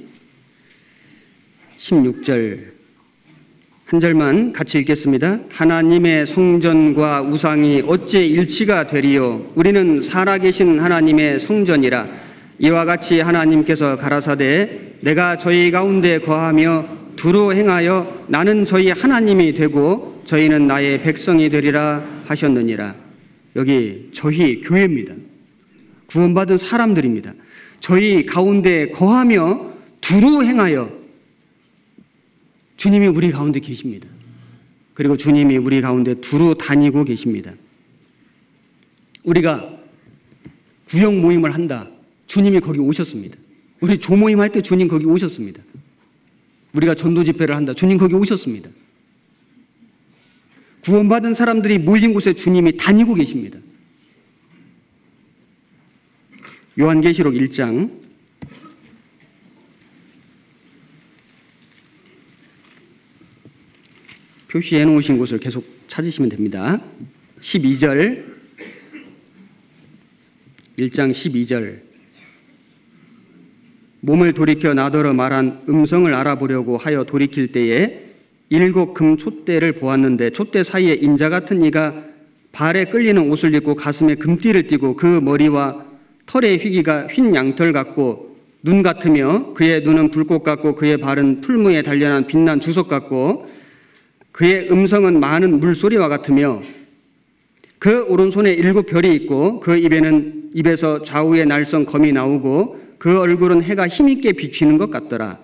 16절 한 절만 같이 읽겠습니다. 하나님의 성전과 우상이 어째 일치가 되리요? 우리는 살아계신 하나님의 성전이라. 이와 같이 하나님께서 가라사대 내가 저희 가운데 거하며 두루 행하여 나는 저희 하나님이 되고 저희는 나의 백성이 되리라 하셨느니라. 여기 저희 교회입니다. 구원받은 사람들입니다. 저희 가운데 거하며 두루 행하여 주님이 우리 가운데 계십니다. 그리고 주님이 우리 가운데 두루 다니고 계십니다. 우리가 구역 모임을 한다. 주님이 거기 오셨습니다. 우리 조모임 할 때 주님 거기 오셨습니다. 우리가 전도 집회를 한다. 주님 거기 오셨습니다. 구원받은 사람들이 모인 곳에 주님이 다니고 계십니다. 요한계시록 1장 표시해 놓으신 곳을 계속 찾으시면 됩니다. 12절 1장 12절 몸을 돌이켜 나더러 말한 음성을 알아보려고 하여 돌이킬 때에 7 금 촛대를 보았는데 촛대 사이에 인자 같은 이가 발에 끌리는 옷을 입고 가슴에 금띠를 띠고 그 머리와 털의 휘기가 흰 양털 같고 눈 같으며 그의 눈은 불꽃 같고 그의 발은 풀무에 단련한 빛난 주석 같고 그의 음성은 많은 물소리와 같으며 그 오른손에 7 별이 있고 그 입에서 좌우에 날선 검이 나오고 그 얼굴은 해가 힘있게 비치는 것 같더라.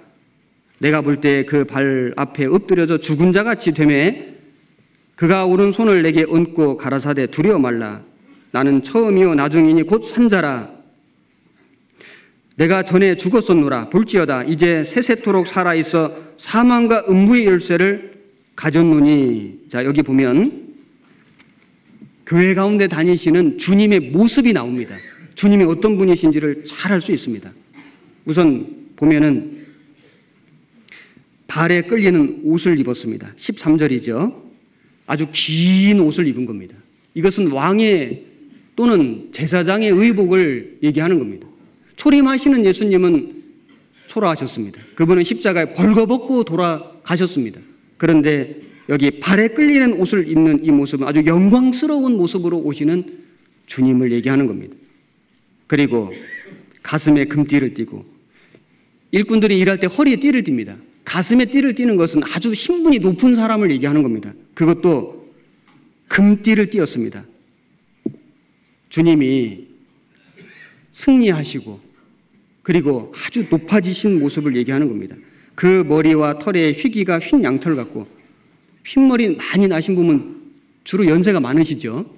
내가 볼 때 그 발 앞에 엎드려져 죽은 자같이 되매 그가 오른손을 내게 얹고 가라사대 두려워 말라. 나는 처음이요 나중이니 곧 산자라. 내가 전에 죽었었노라. 볼지어다 이제 세세토록 살아있어 사망과 음부의 열쇠를 가졌노니. 자, 여기 보면 교회 가운데 다니시는 주님의 모습이 나옵니다. 주님이 어떤 분이신지를 잘 알 수 있습니다. 우선 보면은 발에 끌리는 옷을 입었습니다. 13절이죠. 아주 긴 옷을 입은 겁니다. 이것은 왕의 또는 제사장의 의복을 얘기하는 겁니다. 초림하시는 예수님은 초라하셨습니다. 그분은 십자가에 벌거벗고 돌아가셨습니다. 그런데 여기 발에 끌리는 옷을 입는 이 모습은 아주 영광스러운 모습으로 오시는 주님을 얘기하는 겁니다. 그리고 가슴에 금띠를 띠고 일꾼들이 일할 때 허리에 띠를 띱니다. 가슴에 띠를 띠는 것은 아주 신분이 높은 사람을 얘기하는 겁니다. 그것도 금띠를 띠었습니다. 주님이 승리하시고 그리고 아주 높아지신 모습을 얘기하는 겁니다. 그 머리와 털에 휘기가 흰 양털 같고 흰머리 많이 나신 분은 주로 연세가 많으시죠.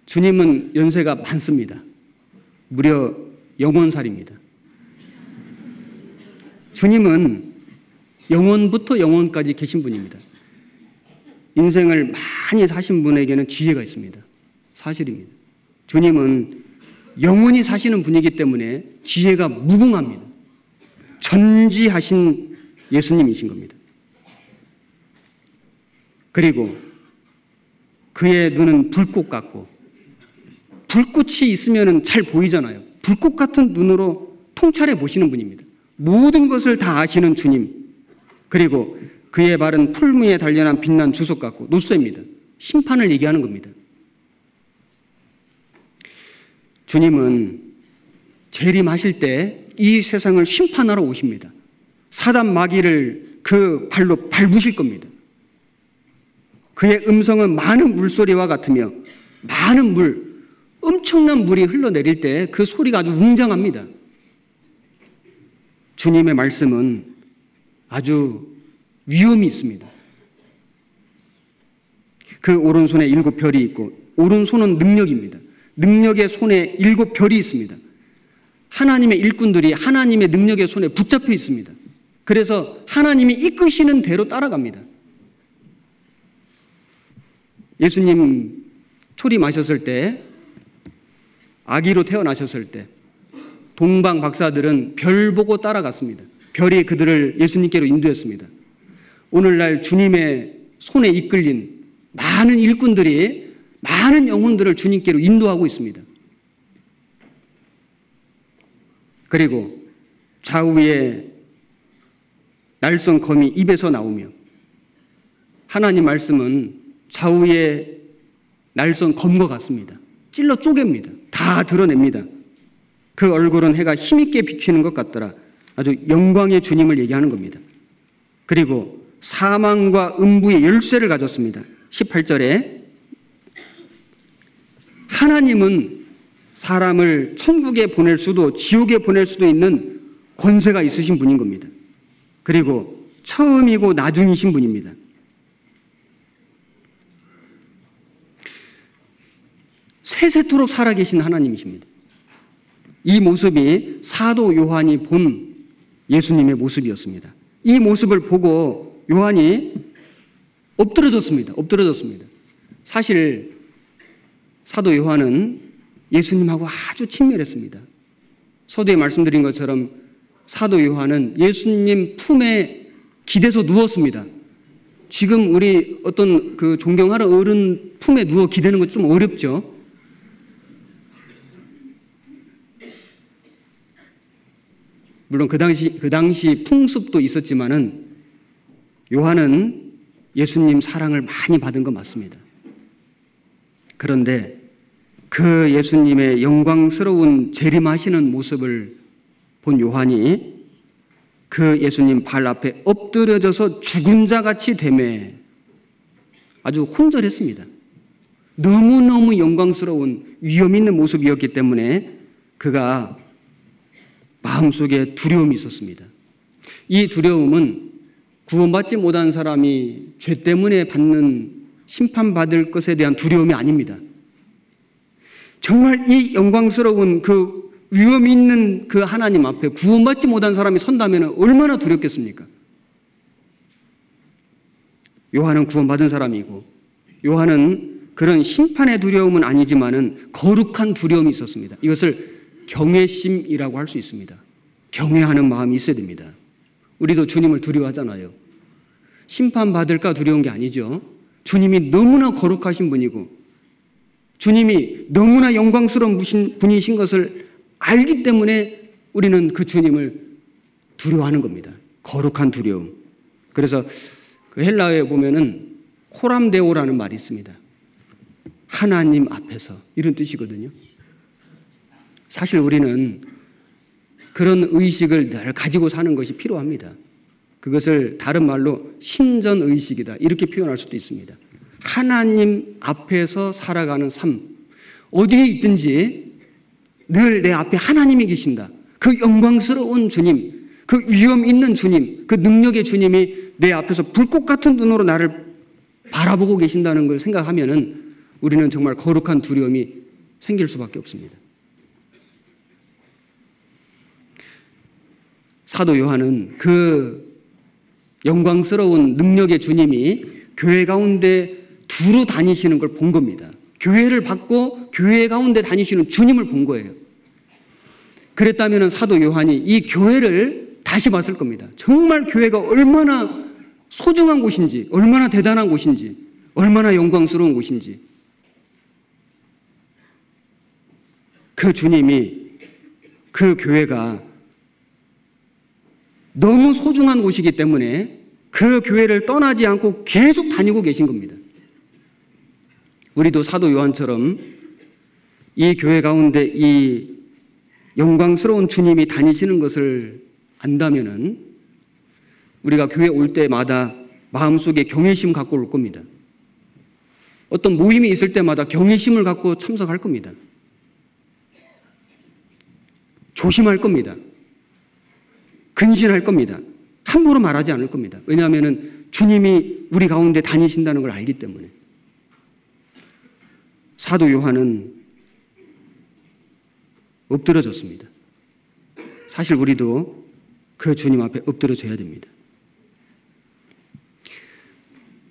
주님은 연세가 많습니다. 무려 영원살입니다. 주님은 영원부터 영원까지 계신 분입니다. 인생을 많이 사신 분에게는 지혜가 있습니다. 사실입니다. 주님은 영원히 사시는 분이기 때문에 지혜가 무궁합니다. 전지하신 예수님이신 겁니다. 그리고 그의 눈은 불꽃 같고 불꽃이 있으면 잘 보이잖아요. 불꽃 같은 눈으로 통찰해 보시는 분입니다. 모든 것을 다 아시는 주님. 그리고 그의 발은 풀무에 단련한 빛난 주석 같고 노쇠입니다. 심판을 얘기하는 겁니다. 주님은 재림하실 때 이 세상을 심판하러 오십니다. 사단 마귀를 그 발로 밟으실 겁니다. 그의 음성은 많은 물소리와 같으며 많은 물, 엄청난 물이 흘러내릴 때 그 소리가 아주 웅장합니다. 주님의 말씀은 아주 위험이 있습니다. 그 오른손에 7 별이 있고 오른손은 능력입니다. 능력의 손에 7 별이 있습니다. 하나님의 일꾼들이 하나님의 능력의 손에 붙잡혀 있습니다. 그래서 하나님이 이끄시는 대로 따라갑니다. 예수님 초림하셨을 때, 아기로 태어나셨을 때 동방 박사들은 별 보고 따라갔습니다. 별이 그들을 예수님께로 인도했습니다. 오늘날 주님의 손에 이끌린 많은 일꾼들이 많은 영혼들을 주님께로 인도하고 있습니다. 그리고 좌우에 날선 검이 입에서 나오며 하나님 말씀은 좌우에 날선 검과 같습니다. 찔러 쪼갭니다. 다 드러냅니다. 그 얼굴은 해가 힘있게 비추는 것 같더라. 아주 영광의 주님을 얘기하는 겁니다. 그리고 사망과 음부의 열쇠를 가졌습니다. 18절에 하나님은 사람을 천국에 보낼 수도 지옥에 보낼 수도 있는 권세가 있으신 분인 겁니다. 그리고 처음이고 나중이신 분입니다. 세세토록 살아계신 하나님이십니다. 이 모습이 사도 요한이 본 예수님의 모습이었습니다. 이 모습을 보고 요한이 엎드러졌습니다. 사실 사도 요한은 예수님하고 아주 친밀했습니다. 서두에 말씀드린 것처럼 사도 요한은 예수님 품에 기대서 누웠습니다. 지금 우리 어떤 그 존경하는 어른 품에 누워 기대는 것 좀 어렵죠. 물론 그 당시 풍습도 있었지만은 요한은 예수님 사랑을 많이 받은 거 맞습니다. 그런데 그 예수님의 영광스러운 재림하시는 모습을 본 요한이 그 예수님 발 앞에 엎드려져서 죽은 자 같이 되매 아주 혼절했습니다. 너무너무 영광스러운 위험 있는 모습이었기 때문에 그가 마음속에 두려움이 있었습니다. 이 두려움은 구원받지 못한 사람이 죄 때문에 받는 심판받을 것에 대한 두려움이 아닙니다. 정말 이 영광스러운 그 위험 있는 그 하나님 앞에 구원받지 못한 사람이 선다면 얼마나 두렵겠습니까? 요한은 구원받은 사람이고 요한은 그런 심판의 두려움은 아니지만은 거룩한 두려움이 있었습니다. 이것을 경외심이라고 할 수 있습니다. 경외하는 마음이 있어야 됩니다. 우리도 주님을 두려워하잖아요. 심판받을까 두려운 게 아니죠. 주님이 너무나 거룩하신 분이고 주님이 너무나 영광스러운 분이신 것을 알기 때문에 우리는 그 주님을 두려워하는 겁니다. 거룩한 두려움. 그래서 그 헬라어에 보면은 코람데오라는 말이 있습니다. 하나님 앞에서 이런 뜻이거든요. 사실 우리는 그런 의식을 늘 가지고 사는 것이 필요합니다. 그것을 다른 말로 신전의식이다 이렇게 표현할 수도 있습니다. 하나님 앞에서 살아가는 삶, 어디에 있든지 늘 내 앞에 하나님이 계신다. 그 영광스러운 주님, 그 위험 있는 주님, 그 능력의 주님이 내 앞에서 불꽃 같은 눈으로 나를 바라보고 계신다는 걸 생각하면은 우리는 정말 거룩한 두려움이 생길 수밖에 없습니다. 사도 요한은 그 영광스러운 능력의 주님이 교회 가운데 두루 다니시는 걸 본 겁니다. 교회를 받고 교회 가운데 다니시는 주님을 본 거예요. 그랬다면 사도 요한이 이 교회를 다시 봤을 겁니다. 정말 교회가 얼마나 소중한 곳인지, 얼마나 대단한 곳인지, 얼마나 영광스러운 곳인지. 그 주님이 그 교회가 너무 소중한 곳이기 때문에 그 교회를 떠나지 않고 계속 다니고 계신 겁니다. 우리도 사도 요한처럼 이 교회 가운데 이 영광스러운 주님이 다니시는 것을 안다면은 우리가 교회 올 때마다 마음속에 경외심 갖고 올 겁니다. 어떤 모임이 있을 때마다 경외심을 갖고 참석할 겁니다. 조심할 겁니다. 근신할 겁니다. 함부로 말하지 않을 겁니다. 왜냐하면 주님이 우리 가운데 다니신다는 걸 알기 때문에. 사도 요한은 엎드러졌습니다. 사실 우리도 그 주님 앞에 엎드려져야 됩니다.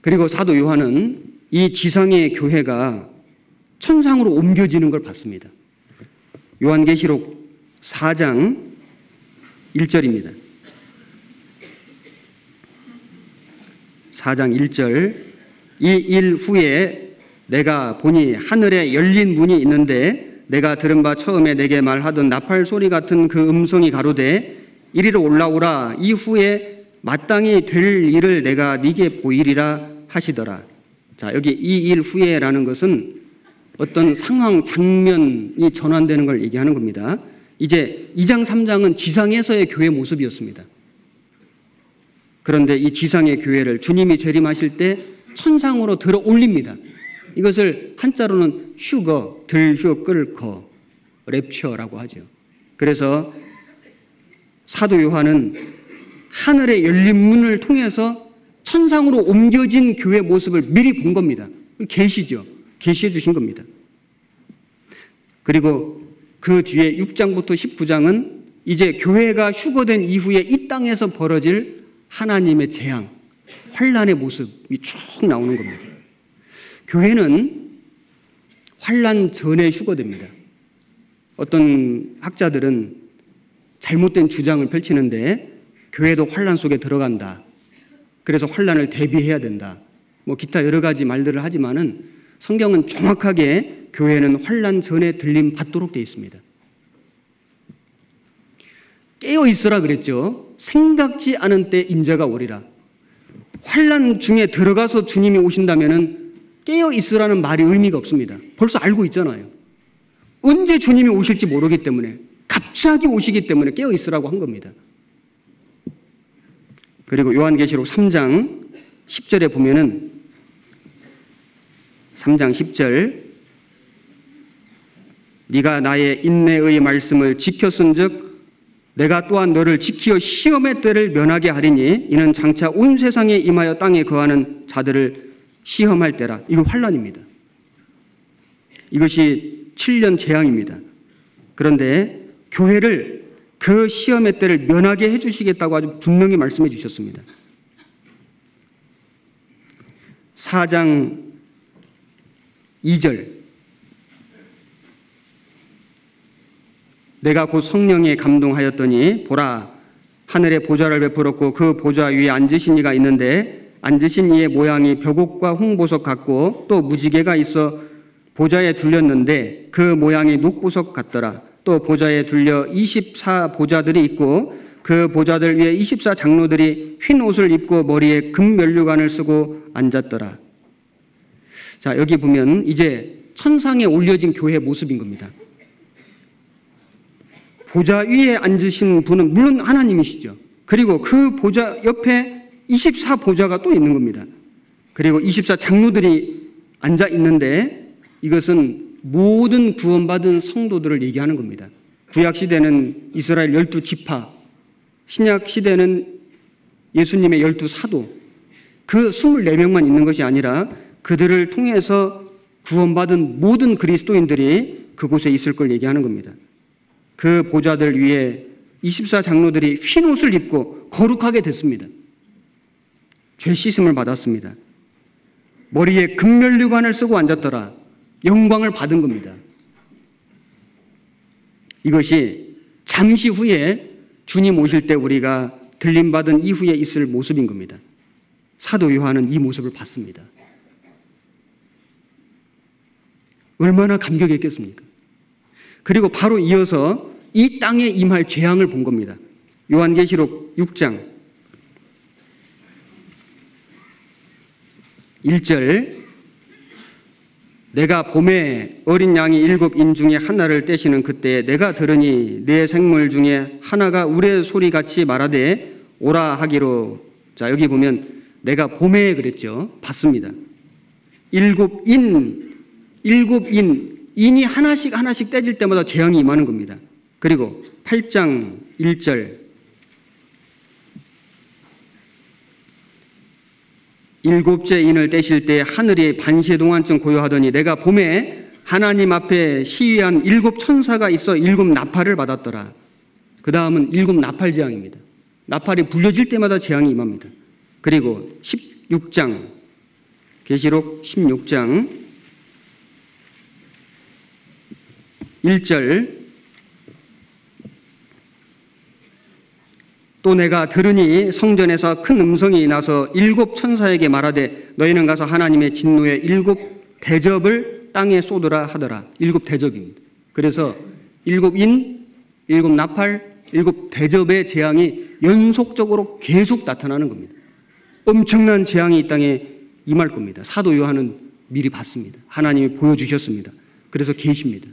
그리고 사도 요한은 이 지상의 교회가 천상으로 옮겨지는 걸 봤습니다. 요한계시록 4장 1절입니다. 4장 1절 이 일 후에 내가 보니 하늘에 열린 문이 있는데 내가 들은 바 처음에 내게 말하던 나팔 소리 같은 그 음성이 가로되 이리로 올라오라 이후에 마땅히 될 일을 내가 네게 보이리라 하시더라. 자, 여기 이 일 후에라는 것은 어떤 상황, 장면이 전환되는 걸 얘기하는 겁니다. 이제 2장, 3장은 지상에서의 교회 모습이었습니다. 그런데 이 지상의 교회를 주님이 재림하실 때 천상으로 들어 올립니다. 이것을 한자로는 휴거, 들휴, 끌거, 랩처라고 하죠. 그래서 사도 요한은 하늘의 열린 문을 통해서 천상으로 옮겨진 교회 모습을 미리 본 겁니다. 계시죠. 계시해 주신 겁니다. 그리고 그 뒤에 6장부터 19장은 이제 교회가 휴거된 이후에 이 땅에서 벌어질 하나님의 재앙, 환난의 모습이 쭉 나오는 겁니다. 교회는 환난 전에 휴거됩니다. 어떤 학자들은 잘못된 주장을 펼치는데 교회도 환난 속에 들어간다. 그래서 환난을 대비해야 된다. 기타 여러 가지 말들을 하지만은 성경은 정확하게 교회는 환난 전에 들림 받도록 되어 있습니다. 깨어 있으라 그랬죠. 생각지 않은 때 인자가 오리라. 환난 중에 들어가서 주님이 오신다면은 깨어 있으라는 말이 의미가 없습니다. 벌써 알고 있잖아요. 언제 주님이 오실지 모르기 때문에, 갑자기 오시기 때문에 깨어 있으라고 한 겁니다. 그리고 요한계시록 3장 10절에 보면은 3장 10절, 네가 나의 인내의 말씀을 지켰은즉 내가 또한 너를 지키어 시험의 때를 면하게 하리니 이는 장차 온 세상에 임하여 땅에 거하는 자들을 시험할 때라. 이거 환난입니다. 이것이 7년 재앙입니다. 그런데 교회를 그 시험의 때를 면하게 해주시겠다고 아주 분명히 말씀해 주셨습니다. 4장 2절, 내가 곧 성령에 감동하였더니 보라 하늘에 보좌를 베풀었고 그 보좌 위에 앉으신 이가 있는데 앉으신 이의 모양이 벽옥과 홍보석 같고 또 무지개가 있어 보좌에 둘렸는데 그 모양이 녹보석 같더라. 또 보좌에 둘려 24 보좌들이 있고 그 보좌들 위에 24 장로들이 흰 옷을 입고 머리에 금 면류관을 쓰고 앉았더라. 자, 여기 보면 이제 천상에 올려진 교회의 모습인 겁니다. 보좌 위에 앉으신 분은 물론 하나님이시죠. 그리고 그 보좌 옆에 24 보좌가 또 있는 겁니다. 그리고 24 장로들이 앉아 있는데 이것은 모든 구원받은 성도들을 얘기하는 겁니다. 구약 시대는 이스라엘 12지파, 신약 시대는 예수님의 12사도, 그 24명만 있는 것이 아니라 그들을 통해서 구원받은 모든 그리스도인들이 그곳에 있을 걸 얘기하는 겁니다. 그 보좌들 위에 24 장로들이 흰 옷을 입고 거룩하게 됐습니다. 죄 씻음을 받았습니다. 머리에 금면류관을 쓰고 앉았더라. 영광을 받은 겁니다. 이것이 잠시 후에 주님 오실 때 우리가 들림받은 이후에 있을 모습인 겁니다. 사도 요한은 이 모습을 봤습니다. 얼마나 감격했겠습니까? 그리고 바로 이어서 이 땅에 임할 재앙을 본 겁니다. 요한계시록 6장 1절, 내가 봄에 어린 양이 7인 중에 하나를 떼시는 그때 내가 들으니 네 생물 중에 하나가 우레 소리같이 말하되 오라 하기로. 자, 여기 보면 내가 봄에 그랬죠. 봤습니다. 7인, 인이 하나씩 떼질 때마다 재앙이 임하는 겁니다. 그리고 8장 1절, 7째 인을 떼실 때 하늘이 반시의 동안쯤 고요하더니 내가 봄에 하나님 앞에 시위한 7 천사가 있어 7 나팔을 받았더라. 그 다음은 7 나팔 재앙입니다. 나팔이 불려질 때마다 재앙이 임합니다. 그리고 16장, 계시록 16장 1절, 또 내가 들으니 성전에서 큰 음성이 나서 7 천사에게 말하되 너희는 가서 하나님의 진노의 7 대접을 땅에 쏟으라 하더라. 7 대접입니다. 그래서 7인, 7 나팔, 7 대접의 재앙이 연속적으로 계속 나타나는 겁니다. 엄청난 재앙이 이 땅에 임할 겁니다. 사도 요한은 미리 봤습니다. 하나님이 보여주셨습니다. 그래서 계십니다.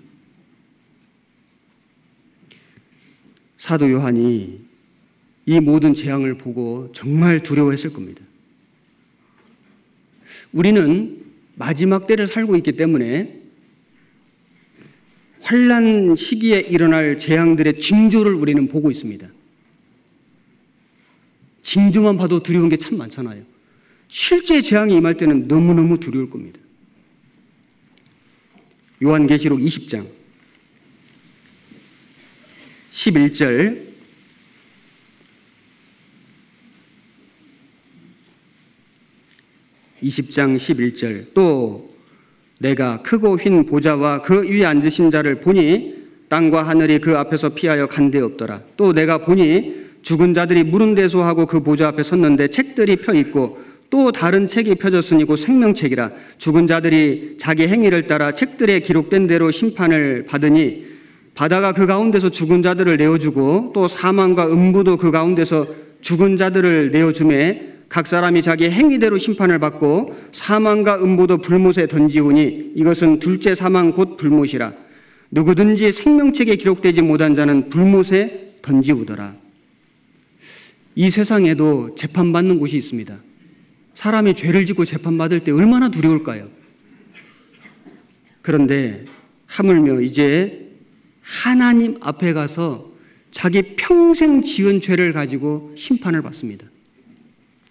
사도 요한이 이 모든 재앙을 보고 정말 두려워했을 겁니다. 우리는 마지막 때를 살고 있기 때문에 환난 시기에 일어날 재앙들의 징조를 우리는 보고 있습니다. 징조만 봐도 두려운 게 참 많잖아요. 실제 재앙이 임할 때는 너무너무 두려울 겁니다. 요한계시록 20장 11절 또 내가 크고 휜 보좌와 그 위에 앉으신 자를 보니 땅과 하늘이 그 앞에서 피하여 간데 없더라. 또 내가 보니 죽은 자들이 무릉대소하고 그 보좌 앞에 섰는데 책들이 펴 있고 또 다른 책이 펴졌으니 곧 생명책이라. 죽은 자들이 자기 행위를 따라 책들에 기록된 대로 심판을 받으니 바다가 그 가운데서 죽은 자들을 내어주고 또 사망과 음부도 그 가운데서 죽은 자들을 내어주매 각 사람이 자기 행위대로 심판을 받고 사망과 음부도 불못에 던지우니 이것은 둘째 사망 곧 불못이라. 누구든지 생명책에 기록되지 못한 자는 불못에 던지우더라. 이 세상에도 재판받는 곳이 있습니다. 사람이 죄를 짓고 재판받을 때 얼마나 두려울까요? 그런데 하물며 이제 하나님 앞에 가서 자기 평생 지은 죄를 가지고 심판을 받습니다.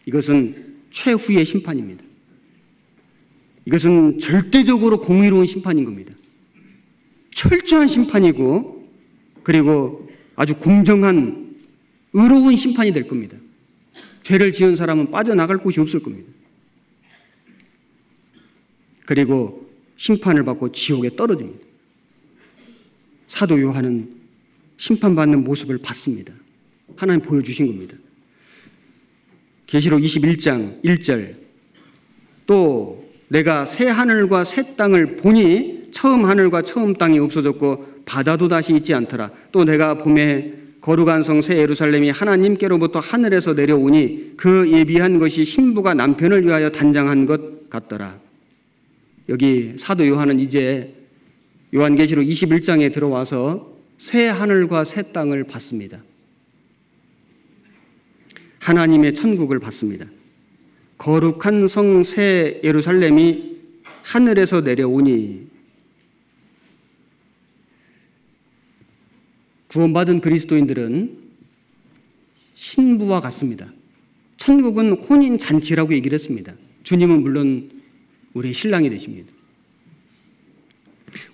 이것은 최후의 심판입니다. 이것은 절대적으로 공의로운 심판인 겁니다. 철저한 심판이고 그리고 아주 공정한 의로운 심판이 될 겁니다. 죄를 지은 사람은 빠져나갈 곳이 없을 겁니다. 그리고 심판을 받고 지옥에 떨어집니다. 사도 요한은 심판받는 모습을 봤습니다. 하나님 보여주신 겁니다. 계시록 21장 1절 또 내가 새 하늘과 새 땅을 보니 처음 하늘과 처음 땅이 없어졌고 바다도 다시 있지 않더라. 또 내가 봄에 거룩한 성 새 예루살렘이 하나님께로부터 하늘에서 내려오니 그 예비한 것이 신부가 남편을 위하여 단장한 것 같더라. 여기 사도 요한은 이제 요한계시록 21장에 들어와서 새 하늘과 새 땅을 봤습니다. 하나님의 천국을 봤습니다. 거룩한 성 새 예루살렘이 하늘에서 내려오니 구원받은 그리스도인들은 신부와 같습니다. 천국은 혼인잔치라고 얘기를 했습니다. 주님은 물론 우리의 신랑이 되십니다.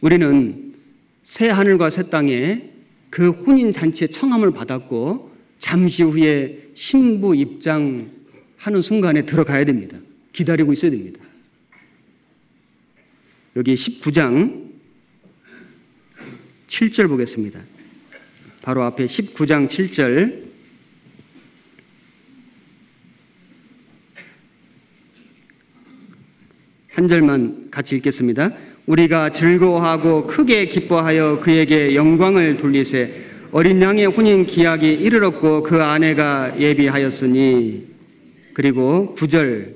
우리는 새 하늘과 새 땅에 그 혼인잔치의 청함을 받았고 잠시 후에 신부 입장하는 순간에 들어가야 됩니다. 기다리고 있어야 됩니다. 여기 19장 7절 보겠습니다. 바로 앞에 19장 7절 한 절만 같이 읽겠습니다. 우리가 즐거워하고 크게 기뻐하여 그에게 영광을 돌리세 어린 양의 혼인 기약이 이르렀고 그 아내가 예비하였으니. 그리고 9절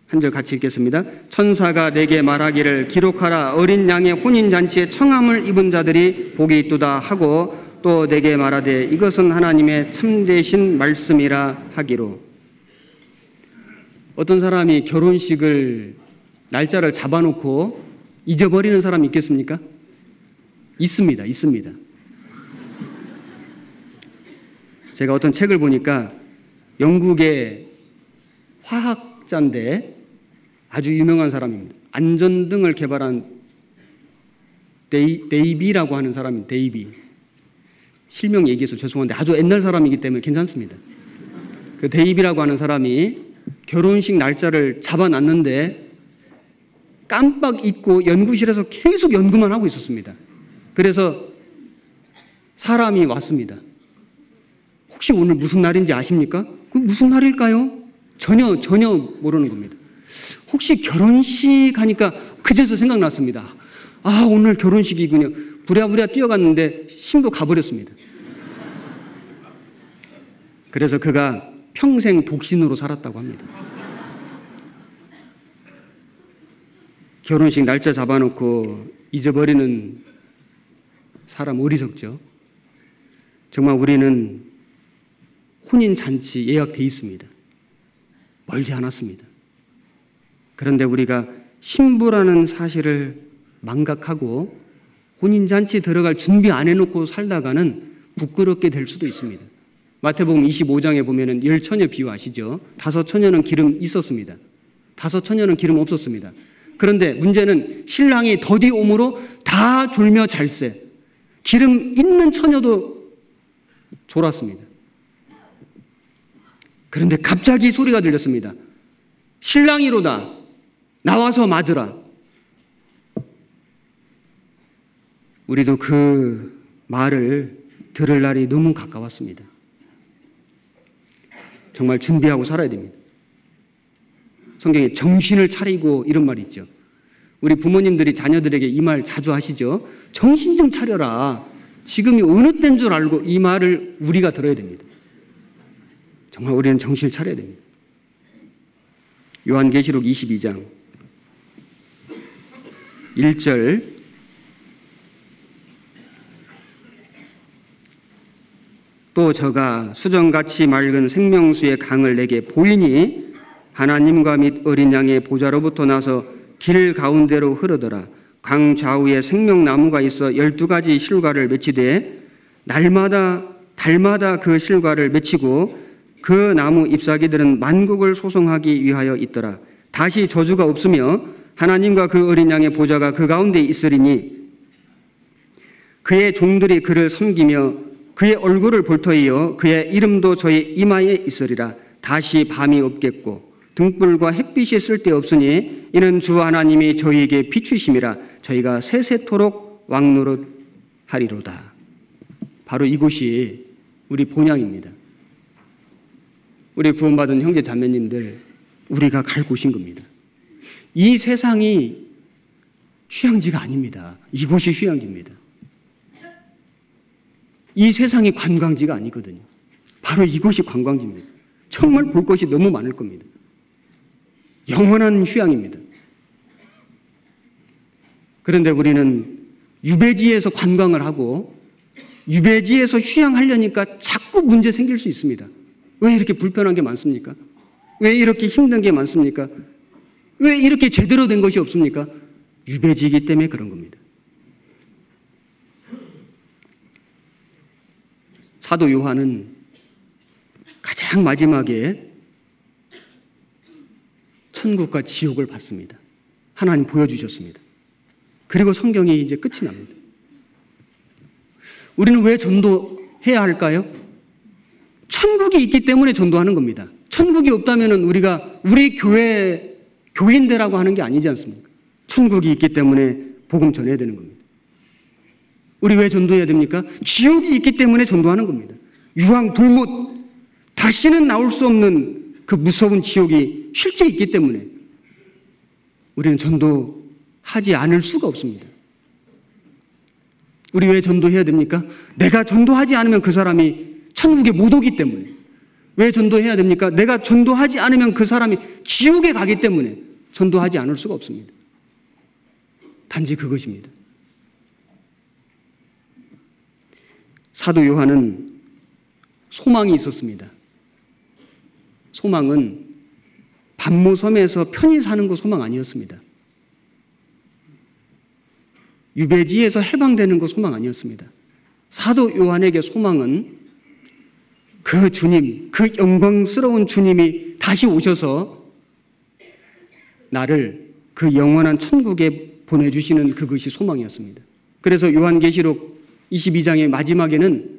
한 절 같이 읽겠습니다. 천사가 내게 말하기를 기록하라 어린 양의 혼인잔치에 청함을 입은 자들이 복이 있도다 하고 또 내게 말하되 이것은 하나님의 참되신 말씀이라 하기로. 어떤 사람이 결혼식을 날짜를 잡아놓고 잊어버리는 사람이 있겠습니까? 있습니다. 제가 어떤 책을 보니까 영국의 화학자인데 아주 유명한 사람입니다. 안전등을 개발한 데이비라고 하는 사람입니다. 데이비. 실명 얘기해서 죄송한데 아주 옛날 사람이기 때문에 괜찮습니다. 그 데이비라고 하는 사람이 결혼식 날짜를 잡아놨는데 깜빡 잊고 연구실에서 계속 연구만 하고 있었습니다. 그래서 사람이 왔습니다. 혹시 오늘 무슨 날인지 아십니까? 그 무슨 날일까요? 전혀 모르는 겁니다. 혹시 결혼식 하니까 그제서 생각났습니다. 아, 오늘 결혼식이군요. 부랴부랴 뛰어갔는데 신부 가버렸습니다. 그래서 그가 평생 독신으로 살았다고 합니다. 결혼식 날짜 잡아놓고 잊어버리는 사람 어리석죠. 정말 우리는 혼인잔치 예약돼 있습니다. 멀지 않았습니다. 그런데 우리가 신부라는 사실을 망각하고 혼인잔치 들어갈 준비 안 해놓고 살다가는 부끄럽게 될 수도 있습니다. 마태복음 25장에 보면은 10처녀 비유 아시죠? 5처녀는 기름 있었습니다. 5처녀는 기름 없었습니다. 그런데 문제는 신랑이 더디 옴으로 다 졸며 잘세. 기름 있는 처녀도 졸았습니다. 그런데 갑자기 소리가 들렸습니다. 신랑이로다. 나와서 맞으라. 우리도 그 말을 들을 날이 너무 가까웠습니다. 정말 준비하고 살아야 됩니다. 성경에 정신을 차리고 이런 말이 있죠. 우리 부모님들이 자녀들에게 이 말 자주 하시죠. 정신 좀 차려라. 지금이 어느 때인 줄 알고 이 말을 우리가 들어야 됩니다. 정말 우리는 정신을 차려야 됩니다. 요한계시록 22장 1절 또 저가 수정같이 맑은 생명수의 강을 내게 보이니 하나님과 및 어린 양의 보좌로부터 나서 길 가운데로 흐르더라. 강 좌우에 생명나무가 있어 12가지 실과를 맺히되 날마다 달마다 그 실과를 맺히고 그 나무 잎사귀들은 만국을 소송하기 위하여 있더라. 다시 저주가 없으며 하나님과 그 어린 양의 보좌가 그 가운데 있으리니 그의 종들이 그를 섬기며 그의 얼굴을 볼 터이요 그의 이름도 저의 이마에 있으리라. 다시 밤이 없겠고 등불과 햇빛이 쓸데없으니 이는 주 하나님이 저희에게 비추심이라. 저희가 세세토록 왕노릇하리로다. 바로 이곳이 우리 본향입니다. 우리 구원받은 형제 자매님들, 우리가 갈 곳인 겁니다. 이 세상이 휴양지가 아닙니다. 이곳이 휴양지입니다. 이 세상이 관광지가 아니거든요. 바로 이곳이 관광지입니다. 정말 볼 것이 너무 많을 겁니다. 영원한 휴양입니다. 그런데 우리는 유배지에서 관광을 하고 유배지에서 휴양하려니까 자꾸 문제 생길 수 있습니다. 왜 이렇게 불편한 게 많습니까? 왜 이렇게 힘든 게 많습니까? 왜 이렇게 제대로 된 것이 없습니까? 유배지이기 때문에 그런 겁니다. 사도 요한은 가장 마지막에 천국과 지옥을 봤습니다. 하나님 보여주셨습니다. 그리고 성경이 이제 끝이 납니다. 우리는 왜 전도해야 할까요? 천국이 있기 때문에 전도하는 겁니다. 천국이 없다면 우리가 우리 교회 교인대라고 하는 게 아니지 않습니까? 천국이 있기 때문에 복음 전해야 되는 겁니다. 우리 왜 전도해야 됩니까? 지옥이 있기 때문에 전도하는 겁니다. 유황 불못, 다시는 나올 수 없는 그 무서운 지옥이 실제 있기 때문에 우리는 전도하지 않을 수가 없습니다. 우리 왜 전도해야 됩니까? 내가 전도하지 않으면 그 사람이 천국에 못 오기 때문에. 왜 전도해야 됩니까? 내가 전도하지 않으면 그 사람이 지옥에 가기 때문에 전도하지 않을 수가 없습니다. 단지 그것입니다. 사도 요한은 소망이 있었습니다. 소망은 반모섬에서 편히 사는 거 소망 아니었습니다. 유배지에서 해방되는 거 소망 아니었습니다. 사도 요한에게 소망은 그 주님, 그 영광스러운 주님이 다시 오셔서 나를 그 영원한 천국에 보내주시는 그것이 소망이었습니다. 그래서 요한계시록 22장의 마지막에는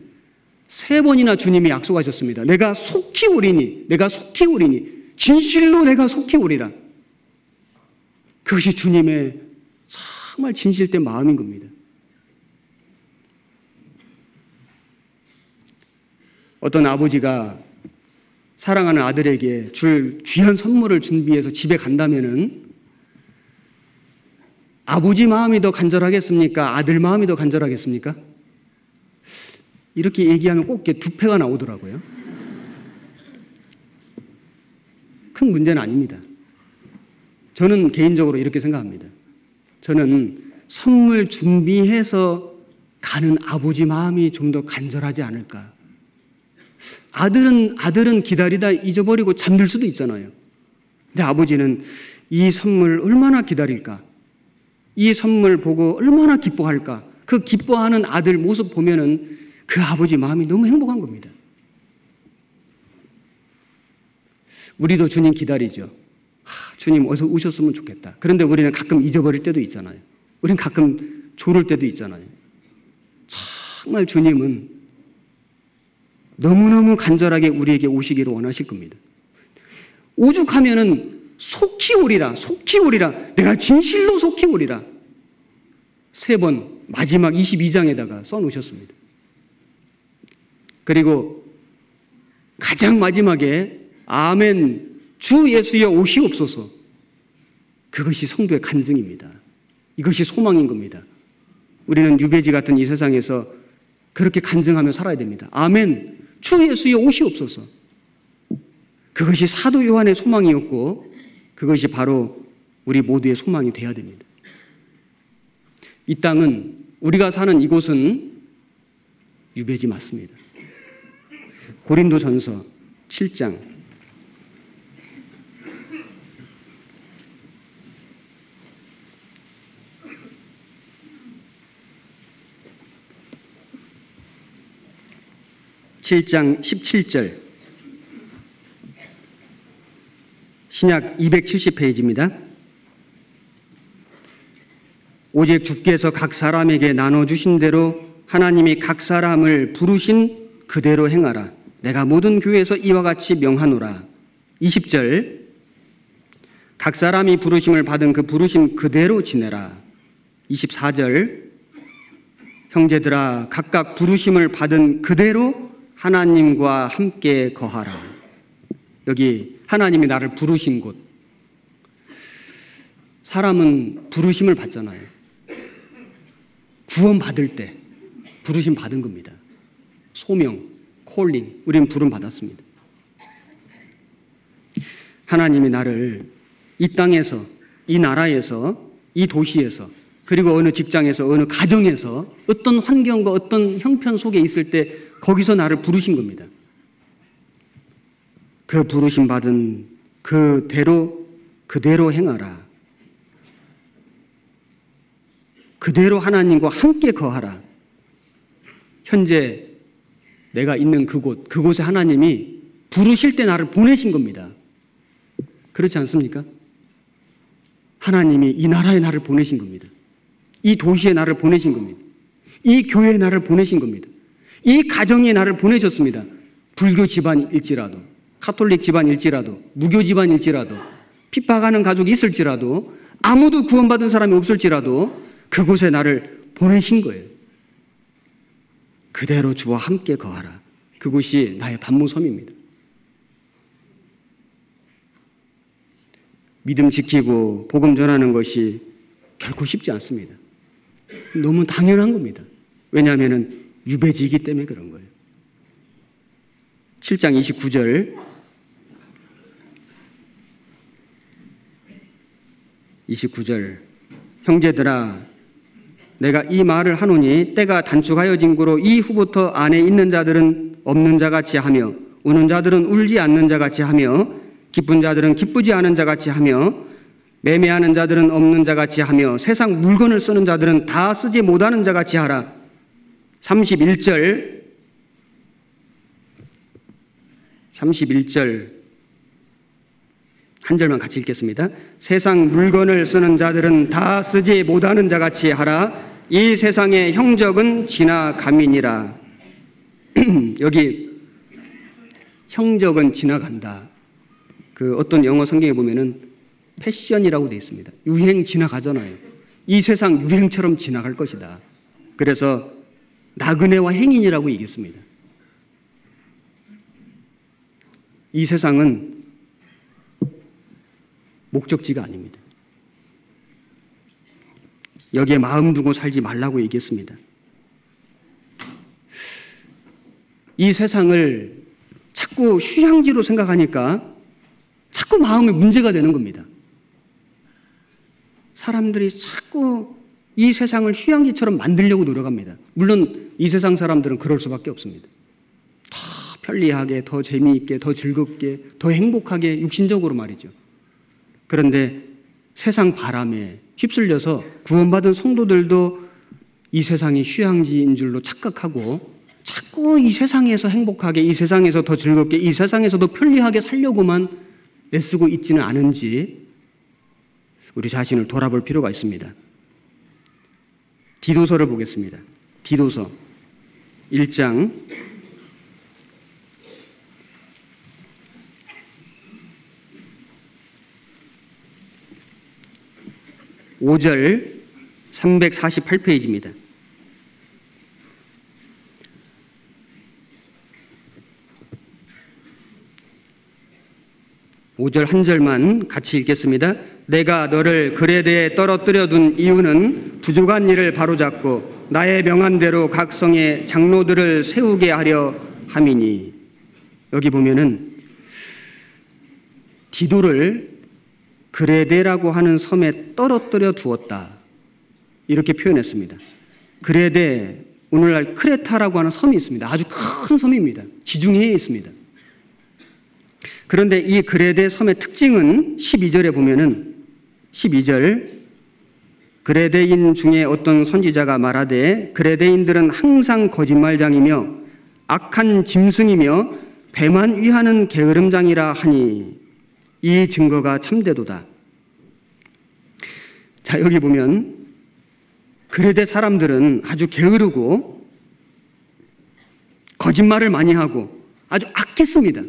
3번이나 주님이 약속하셨습니다. 내가 속히 오리니, 내가 속히 오리니, 진실로 내가 속히 오리라. 그것이 주님의 정말 진실된 마음인 겁니다. 어떤 아버지가 사랑하는 아들에게 줄 귀한 선물을 준비해서 집에 간다면은 아버지 마음이 더 간절하겠습니까? 아들 마음이 더 간절하겠습니까? 이렇게 얘기하면 꼭 두 패가 나오더라고요. 큰 문제는 아닙니다. 저는 개인적으로 이렇게 생각합니다. 저는 선물 준비해서 가는 아버지 마음이 좀 더 간절하지 않을까. 아들은 기다리다 잊어버리고 잠들 수도 있잖아요. 근데 아버지는 이 선물 얼마나 기다릴까? 이 선물 보고 얼마나 기뻐할까? 그 기뻐하는 아들 모습 보면은 그 아버지 마음이 너무 행복한 겁니다. 우리도 주님 기다리죠. 주님 어서 오셨으면 좋겠다. 그런데 우리는 가끔 잊어버릴 때도 있잖아요. 우리는 가끔 조를 때도 있잖아요. 정말 주님은 너무너무 간절하게 우리에게 오시기를 원하실 겁니다. 오죽하면은 속히 오리라, 속히 오리라, 내가 진실로 속히 오리라. 3번 마지막 22장에다가 써놓으셨습니다. 그리고 가장 마지막에 아멘 주 예수여 오시옵소서. 그것이 성도의 간증입니다. 이것이 소망인 겁니다. 우리는 유배지 같은 이 세상에서 그렇게 간증하며 살아야 됩니다. 아멘 주 예수여 오시옵소서. 그것이 사도 요한의 소망이었고 그것이 바로 우리 모두의 소망이 되어야 됩니다. 이 땅은 우리가 사는 이곳은 유배지 맞습니다. 고린도전서 7장 17절 신약 270페이지입니다. 오직 주께서 각 사람에게 나눠주신 대로 하나님이 각 사람을 부르신 그대로 행하라. 내가 모든 교회에서 이와 같이 명하노라. 20절 각 사람이 부르심을 받은 그 부르심 그대로 지내라. 24절 형제들아 각각 부르심을 받은 그대로 하나님과 함께 거하라. 여기 하나님이 나를 부르신 곳. 사람은 부르심을 받잖아요. 구원 받을 때 부르심 받은 겁니다. 소명, 콜링, 우리는 부름 받았습니다. 하나님이 나를 이 땅에서, 이 나라에서, 이 도시에서, 그리고 어느 직장에서, 어느 가정에서 어떤 환경과 어떤 형편 속에 있을 때 거기서 나를 부르신 겁니다. 그 부르심 받은 그대로 행하라. 그대로 하나님과 함께 거하라. 현재 내가 있는 그곳에 하나님이 부르실 때 나를 보내신 겁니다. 그렇지 않습니까? 하나님이 이 나라에 나를 보내신 겁니다. 이 도시에 나를 보내신 겁니다. 이 교회에 나를 보내신 겁니다. 이 가정에 나를 보내셨습니다. 불교 집안일지라도, 카톨릭 집안일지라도, 무교 집안일지라도, 핍박하는 가족이 있을지라도, 아무도 구원받은 사람이 없을지라도 그곳에 나를 보내신 거예요. 그대로 주와 함께 거하라. 그곳이 나의 반모섬입니다. 믿음 지키고 복음 전하는 것이 결코 쉽지 않습니다. 너무 당연한 겁니다. 왜냐하면 유배지이기 때문에 그런 거예요. 7장 29절 29절 형제들아 내가 이 말을 하노니 때가 단축하여진 고로 이후부터 안에 있는 자들은 없는 자같이 하며 우는 자들은 울지 않는 자같이 하며 기쁜 자들은 기쁘지 않은 자같이 하며 매매하는 자들은 없는 자같이 하며 세상 물건을 쓰는 자들은 다 쓰지 못하는 자같이 하라. 31절 한 절만 같이 읽겠습니다. 세상 물건을 쓰는 자들은 다 쓰지 못하는 자같이 하라. 이 세상의 형적은 지나감이니라. 여기 형적은 지나간다. 그 어떤 영어 성경에 보면은 패션이라고 되어 있습니다. 유행 지나가잖아요. 이 세상 유행처럼 지나갈 것이다. 그래서 나그네와 행인이라고 얘기했습니다. 이 세상은 목적지가 아닙니다. 여기에 마음 두고 살지 말라고 얘기했습니다. 이 세상을 자꾸 휴양지로 생각하니까 자꾸 마음에 문제가 되는 겁니다. 사람들이 자꾸 이 세상을 휴양지처럼 만들려고 노력합니다. 물론 이 세상 사람들은 그럴 수밖에 없습니다. 더 편리하게, 더 재미있게, 더 즐겁게, 더 행복하게, 육신적으로 말이죠. 그런데 세상 바람에 휩쓸려서 구원받은 성도들도 이 세상이 휴양지인 줄로 착각하고 자꾸 이 세상에서 행복하게, 이 세상에서 더 즐겁게, 이 세상에서 더 편리하게 살려고만 애쓰고 있지는 않은지 우리 자신을 돌아볼 필요가 있습니다. 디도서를 보겠습니다. 디도서 1장 5절 348페이지입니다. 5절 한 절만 같이 읽겠습니다. 내가 너를 그레데에 떨어뜨려 둔 이유는 부족한 일을 바로잡고 나의 명한대로 각 성의 장로들을 세우게 하려 함이니. 여기 보면은 디도를 그레데라고 하는 섬에 떨어뜨려 두었다, 이렇게 표현했습니다. 그레데, 오늘날 크레타라고 하는 섬이 있습니다. 아주 큰 섬입니다. 지중해에 있습니다. 그런데 이 그레데 섬의 특징은 12절에 보면은 12절, 그레데인 중에 어떤 선지자가 말하되 그레데인들은 항상 거짓말장이며 악한 짐승이며 배만 위하는 게으름장이라 하니 이 증거가 참되도다. 자, 여기 보면 그레데 사람들은 아주 게으르고 거짓말을 많이 하고 아주 악했습니다.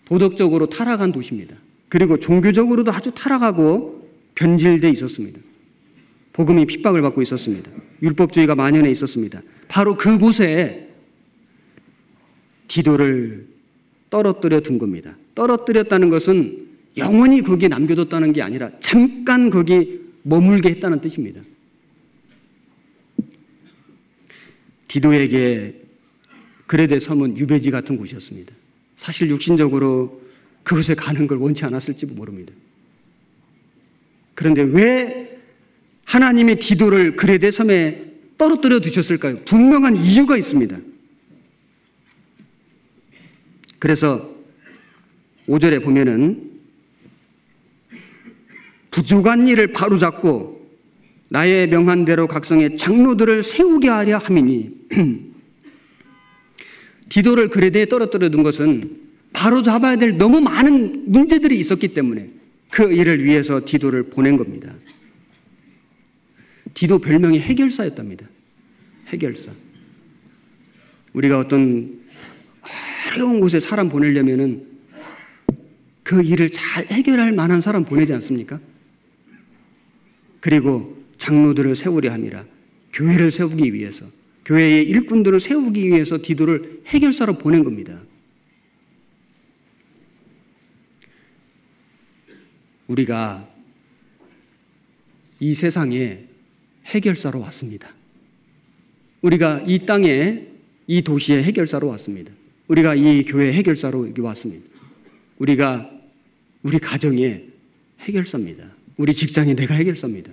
도덕적으로 타락한 도시입니다. 그리고 종교적으로도 아주 타락하고 변질되어 있었습니다. 복음이 핍박을 받고 있었습니다. 율법주의가 만연해 있었습니다. 바로 그곳에 디도를 떨어뜨려 둔 겁니다. 떨어뜨렸다는 것은 영원히 거기에 남겨뒀다는 게 아니라 잠깐 거기 머물게 했다는 뜻입니다. 디도에게 그레데 섬은 유배지 같은 곳이었습니다. 사실 육신적으로 그곳에 가는 걸 원치 않았을지 모릅니다. 그런데 왜 하나님이 디도를 그레데 섬에 떨어뜨려 두셨을까요? 분명한 이유가 있습니다. 그래서 5절에 보면은 부족한 일을 바로잡고 나의 명한대로 각성의 장로들을 세우게 하려 함이니. 디도를 그레데에 떨어뜨려 둔 것은 바로잡아야 될 너무 많은 문제들이 있었기 때문에 그 일을 위해서 디도를 보낸 겁니다. 디도 별명이 해결사였답니다. 해결사. 우리가 어떤 어려운 곳에 사람 보내려면은 그 일을 잘 해결할 만한 사람 보내지 않습니까? 그리고 장로들을 세우려 함이라, 교회를 세우기 위해서, 교회의 일꾼들을 세우기 위해서 디도를 해결사로 보낸 겁니다. 우리가 이 세상에 해결사로 왔습니다. 우리가 이 땅에, 이 도시의 해결사로 왔습니다. 우리가 이 교회 해결사로 여기 왔습니다. 우리가 우리 가정의 해결사입니다. 우리 직장에 내가 해결사입니다.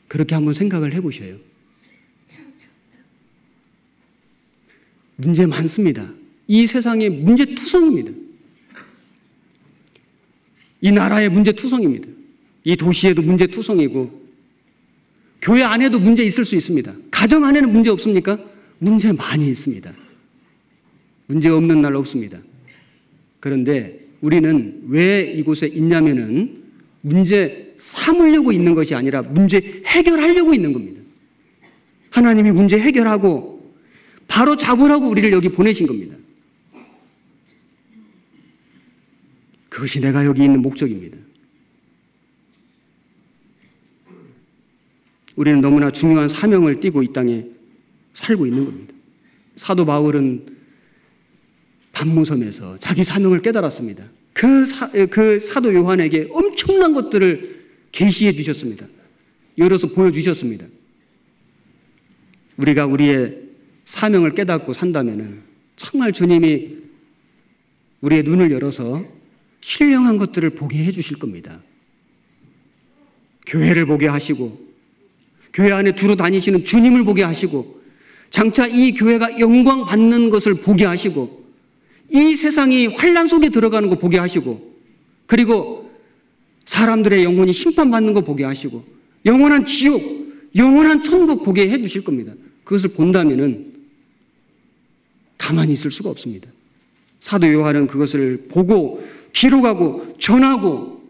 그렇게 한번 생각을 해보셔요. 문제 많습니다. 이 세상의 문제투성입니다. 이 나라의 문제투성입니다. 이 도시에도 문제투성이고 교회 안에도 문제 있을 수 있습니다. 가정 안에는 문제 없습니까? 문제 많이 있습니다. 문제 없는 날 없습니다. 그런데 우리는 왜 이곳에 있냐면은 문제 삼으려고 있는 것이 아니라 문제 해결하려고 있는 겁니다. 하나님이 문제 해결하고 바로 잡으라고 우리를 여기 보내신 겁니다. 그것이 내가 여기 있는 목적입니다. 우리는 너무나 중요한 사명을 띠고 이 땅에 살고 있는 겁니다. 사도 바울은 밤모섬에서 자기 사명을 깨달았습니다. 그 사도 요한에게 엄청난 것들을 계시해 주셨습니다. 열어서 보여주셨습니다. 우리가 우리의 사명을 깨닫고 산다면 정말 주님이 우리의 눈을 열어서 신령한 것들을 보게 해 주실 겁니다. 교회를 보게 하시고 교회 안에 두루 다니시는 주님을 보게 하시고 장차 이 교회가 영광 받는 것을 보게 하시고 이 세상이 환난 속에 들어가는 거 보게 하시고 그리고 사람들의 영혼이 심판받는 거 보게 하시고 영원한 지옥, 영원한 천국 보게 해 주실 겁니다. 그것을 본다면은 가만히 있을 수가 없습니다. 사도 요한은 그것을 보고 기록하고 전하고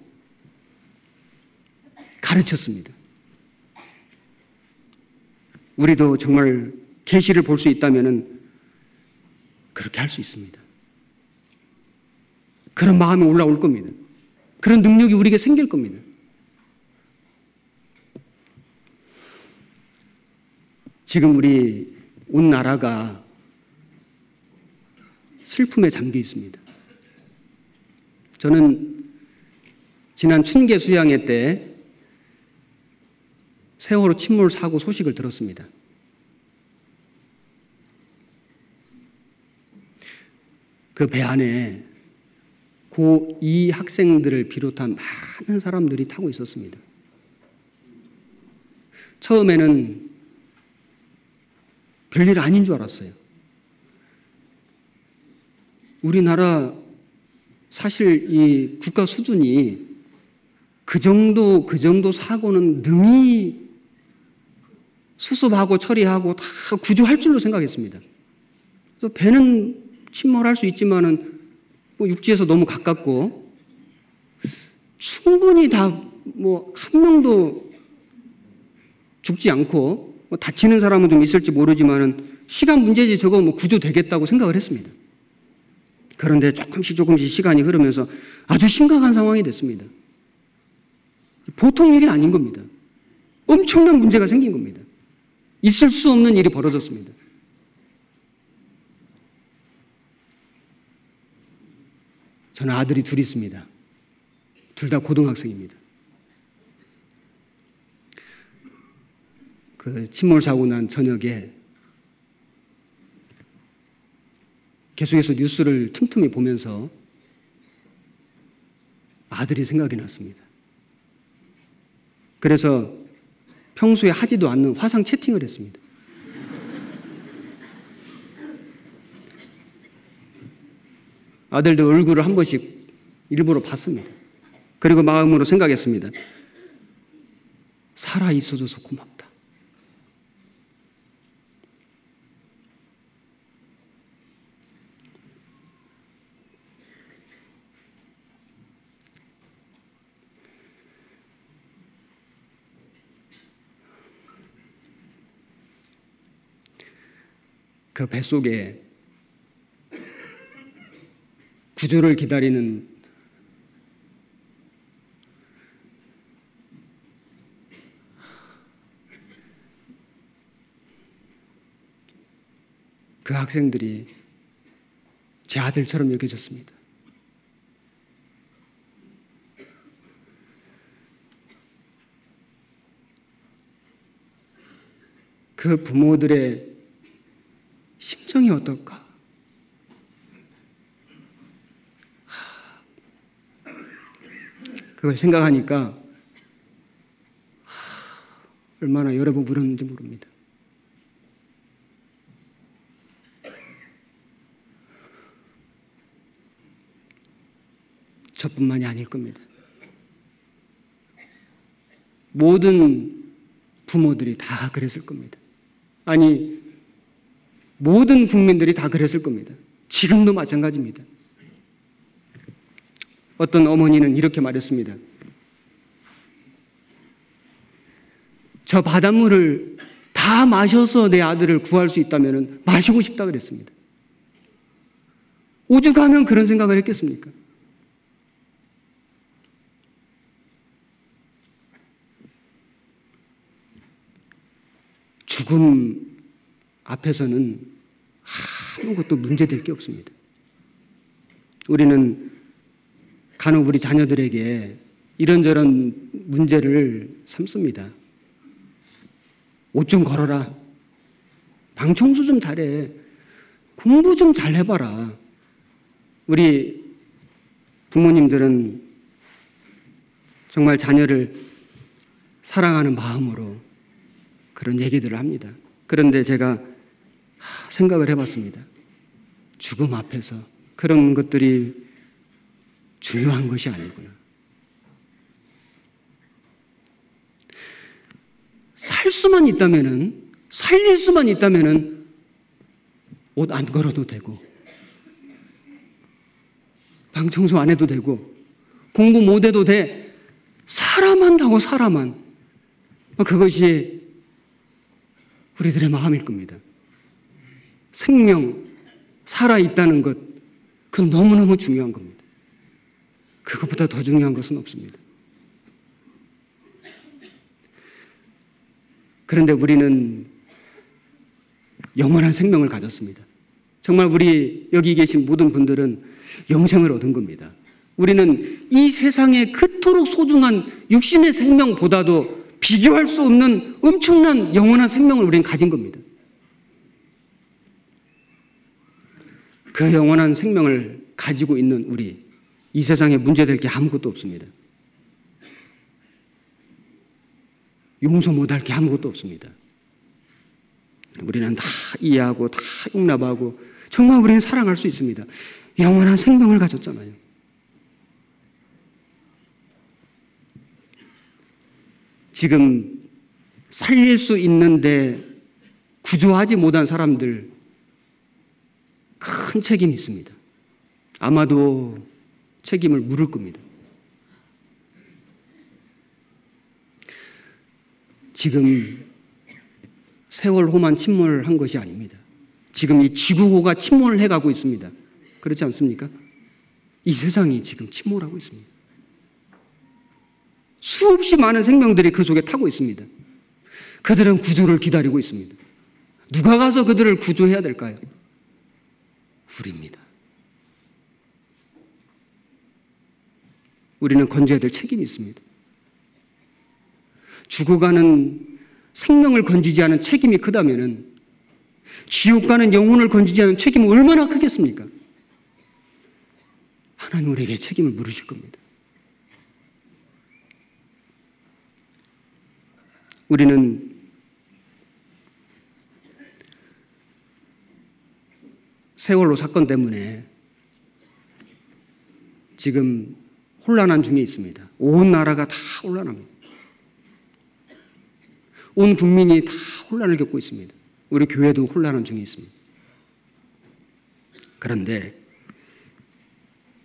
가르쳤습니다. 우리도 정말 계시를 볼 수 있다면은 그렇게 할 수 있습니다. 그런 마음이 올라올 겁니다. 그런 능력이 우리에게 생길 겁니다. 지금 우리 온 나라가 슬픔에 잠겨 있습니다. 저는 지난 춘계 수양회 때 세월호 침몰 사고 소식을 들었습니다. 그 배 안에 고2 학생들을 비롯한 많은 사람들이 타고 있었습니다. 처음에는 별일 아닌 줄 알았어요. 우리나라 사실 이 국가 수준이 그 정도 사고는 능히 수습하고 처리하고 다 구조할 줄로 생각했습니다. 그래서 배는 침몰할 수 있지만은 뭐 육지에서 너무 가깝고 충분히 다 뭐 한 명도 죽지 않고 뭐 다치는 사람은 좀 있을지 모르지만은 시간 문제지 저거 뭐 구조되겠다고 생각을 했습니다. 그런데 조금씩 시간이 흐르면서 아주 심각한 상황이 됐습니다. 보통 일이 아닌 겁니다. 엄청난 문제가 생긴 겁니다. 있을 수 없는 일이 벌어졌습니다. 저는 아들이 둘 있습니다. 둘 다 고등학생입니다. 그 침몰 사고 난 저녁에 계속해서 뉴스를 틈틈이 보면서 아들이 생각이 났습니다. 그래서 평소에 하지도 않는 화상 채팅을 했습니다. 아들도 얼굴을 한 번씩 일부러 봤습니다. 그리고 마음으로 생각했습니다. 살아있어줘서 고맙다. 그 뱃속에 구조를 기다리는 그 학생들이 제 아들처럼 여겨졌습니다. 그 부모들의 심정이 어떨까? 그걸 생각하니까 얼마나 여러 번 울었는지 모릅니다. 저뿐만이 아닐 겁니다. 모든 부모들이 다 그랬을 겁니다. 아니, 모든 국민들이 다 그랬을 겁니다. 지금도 마찬가지입니다. 어떤 어머니는 이렇게 말했습니다. 저 바닷물을 다 마셔서 내 아들을 구할 수 있다면 마시고 싶다 그랬습니다. 오죽하면 그런 생각을 했겠습니까? 죽음 앞에서는 아무것도 문제될 게 없습니다. 우리는 간혹 우리 자녀들에게 이런저런 문제를 삼습니다. 옷 좀 걸어라. 방 청소 좀 잘해. 공부 좀 잘 해봐라. 우리 부모님들은 정말 자녀를 사랑하는 마음으로 그런 얘기들을 합니다. 그런데 제가 생각을 해봤습니다. 죽음 앞에서 그런 것들이 중요한 것이 아니구나. 살 수만 있다면은, 살릴 수만 있다면은 옷 안 걸어도 되고, 방 청소 안 해도 되고, 공부 못 해도 돼. 살아만다고 살아만. 그것이 우리들의 마음일 겁니다. 생명, 살아있다는 것, 그건 너무너무 중요한 겁니다. 그것보다 더 중요한 것은 없습니다. 그런데 우리는 영원한 생명을 가졌습니다. 정말 우리 여기 계신 모든 분들은 영생을 얻은 겁니다. 우리는 이 세상에 그토록 소중한 육신의 생명보다도 비교할 수 없는 엄청난 영원한 생명을 우리는 가진 겁니다. 그 영원한 생명을 가지고 있는 우리, 이 세상에 문제될 게 아무것도 없습니다. 용서 못할 게 아무것도 없습니다. 우리는 다 이해하고 다 용납하고 정말 우리는 사랑할 수 있습니다. 영원한 생명을 가졌잖아요. 지금 살릴 수 있는데 구조하지 못한 사람들 큰 책임이 있습니다. 아마도 책임을 물을 겁니다. 지금 세월호만 침몰한 것이 아닙니다. 지금 이 지구호가 침몰을 해가고 있습니다. 그렇지 않습니까? 이 세상이 지금 침몰하고 있습니다. 수없이 많은 생명들이 그 속에 타고 있습니다. 그들은 구조를 기다리고 있습니다. 누가 가서 그들을 구조해야 될까요? 우리입니다. 우리는 건져야 될 책임이 있습니다. 죽어가는 생명을 건지지 않은 책임이 크다면은 지옥 가는 영혼을 건지지 않은 책임은 얼마나 크겠습니까? 하나님 우리에게 책임을 물으실 겁니다. 우리는 세월호 사건 때문에 지금 혼란한 중에 있습니다. 온 나라가 다 혼란합니다. 온 국민이 다 혼란을 겪고 있습니다. 우리 교회도 혼란한 중에 있습니다. 그런데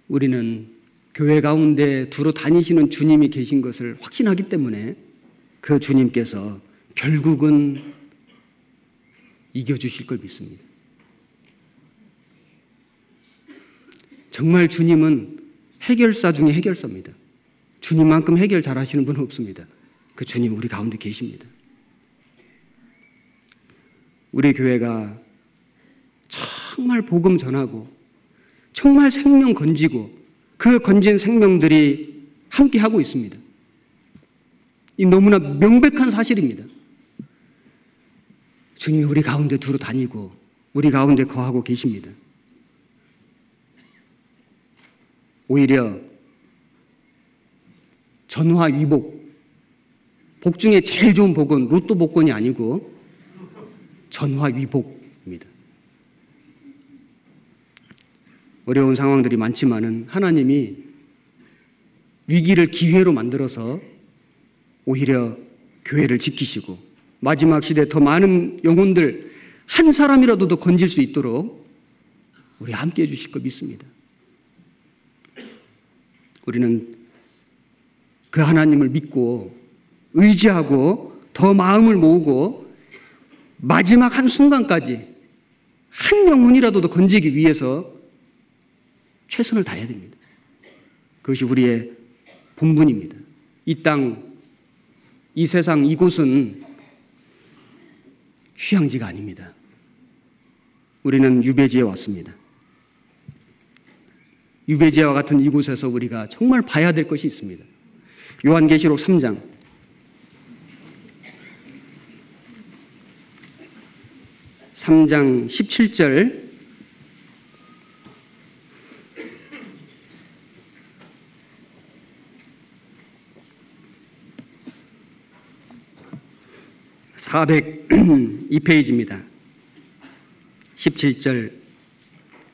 우리는 교회 가운데 두루 다니시는 주님이 계신 것을 확신하기 때문에 그 주님께서 결국은 이겨주실 걸 믿습니다. 정말 주님은 해결사 중에 해결사입니다. 주님만큼 해결 잘하시는 분은 없습니다. 그 주님 우리 가운데 계십니다. 우리 교회가 정말 복음 전하고 정말 생명 건지고 그 건진 생명들이 함께 하고 있습니다. 이 너무나 명백한 사실입니다. 주님이 우리 가운데 두루 다니고 우리 가운데 거하고 계십니다. 오히려 전화위복, 복 중에 제일 좋은 복은 로또 복권이 아니고 전화위복입니다. 어려운 상황들이 많지만은 하나님이 위기를 기회로 만들어서 오히려 교회를 지키시고 마지막 시대에 더 많은 영혼들 한 사람이라도 더 건질 수 있도록 우리 함께 해주실 거 믿습니다. 우리는 그 하나님을 믿고 의지하고 더 마음을 모으고 마지막 한 순간까지 한 영혼이라도 더 건지기 위해서 최선을 다해야 됩니다. 그것이 우리의 본분입니다. 이 땅, 이 세상, 이곳은 휴양지가 아닙니다. 우리는 유배지에 왔습니다. 유배지와 같은 이곳에서 우리가 정말 봐야 될 것이 있습니다. 요한계시록 3장 17절 402페이지입니다. 17절,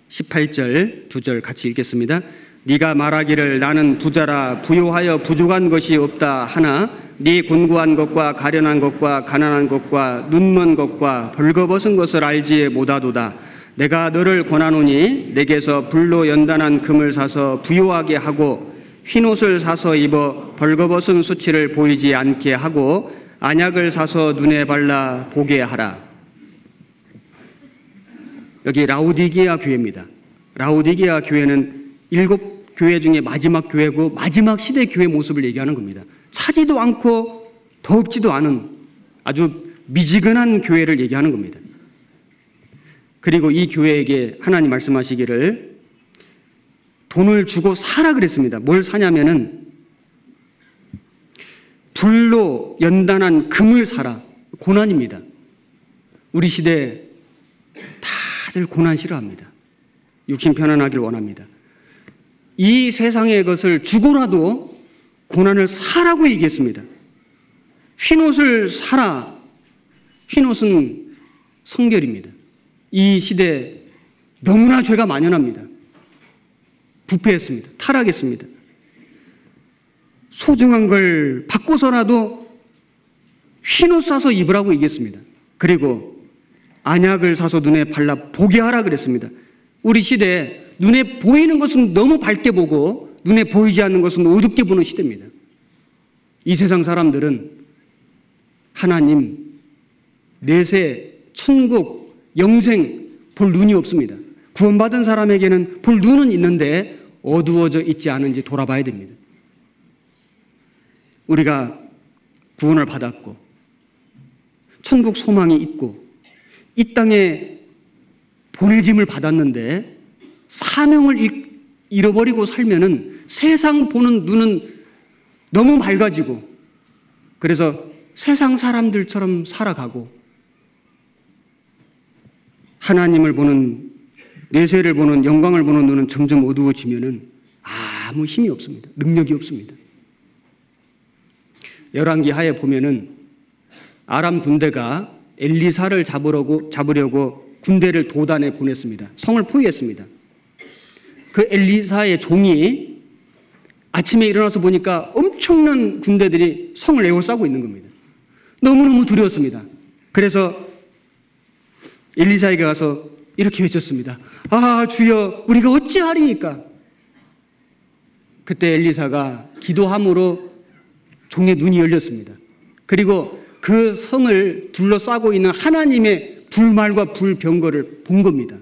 18절, 2절 같이 읽겠습니다. 네가 말하기를 나는 부자라 부요하여 부족한 것이 없다 하나 네 곤고한 것과 가련한 것과 가난한 것과 눈먼 것과 벌거벗은 것을 알지 못하도다. 내가 너를 권하노니 내게서 불로 연단한 금을 사서 부요하게 하고 흰옷을 사서 입어 벌거벗은 수치를 보이지 않게 하고 안약을 사서 눈에 발라 보게 하라. 여기 라오디게아 교회입니다. 라오디게아 교회는 7 교회 중에 마지막 교회고 마지막 시대 교회 모습을 얘기하는 겁니다. 차지도 않고 덥지도 않은 아주 미지근한 교회를 얘기하는 겁니다. 그리고 이 교회에게 하나님 말씀하시기를 돈을 주고 사라 그랬습니다. 뭘 사냐면은 불로 연단한 금을 사라. 고난입니다. 우리 시대에 다들 고난 싫어합니다. 육신 편안하길 원합니다. 이 세상의 것을 주고라도 고난을 사라고 얘기했습니다. 흰옷을 사라. 흰옷은 성결입니다. 이 시대에 너무나 죄가 만연합니다. 부패했습니다. 타락했습니다. 소중한 걸 바꿔서라도 흰옷 사서 입으라고 얘기했습니다. 그리고 안약을 사서 눈에 발라 보게 하라 그랬습니다. 우리 시대에 눈에 보이는 것은 너무 밝게 보고 눈에 보이지 않는 것은 어둡게 보는 시대입니다. 이 세상 사람들은 하나님, 내세, 천국, 영생 볼 눈이 없습니다. 구원받은 사람에게는 볼 눈은 있는데 어두워져 있지 않은지 돌아봐야 됩니다. 우리가 구원을 받았고 천국 소망이 있고 이 땅에 보내짐을 받았는데 사명을 잃어버리고 살면은 세상 보는 눈은 너무 맑아지고 그래서 세상 사람들처럼 살아가고 하나님을 보는 내세를 보는 영광을 보는 눈은 점점 어두워지면은 아무 힘이 없습니다. 능력이 없습니다. 열왕기 하에 보면은 아람 군대가 엘리사를 잡으려고 군대를 도단에 보냈습니다. 성을 포위했습니다. 그 엘리사의 종이 아침에 일어나서 보니까 엄청난 군대들이 성을 에워싸고 있는 겁니다. 너무너무 두려웠습니다. 그래서 엘리사에게 가서 이렇게 외쳤습니다. 아, 주여, 우리가 어찌하리이까? 그때 엘리사가 기도함으로 종의 눈이 열렸습니다. 그리고 그 성을 둘러싸고 있는 하나님의 불말과 불병거를 본 겁니다.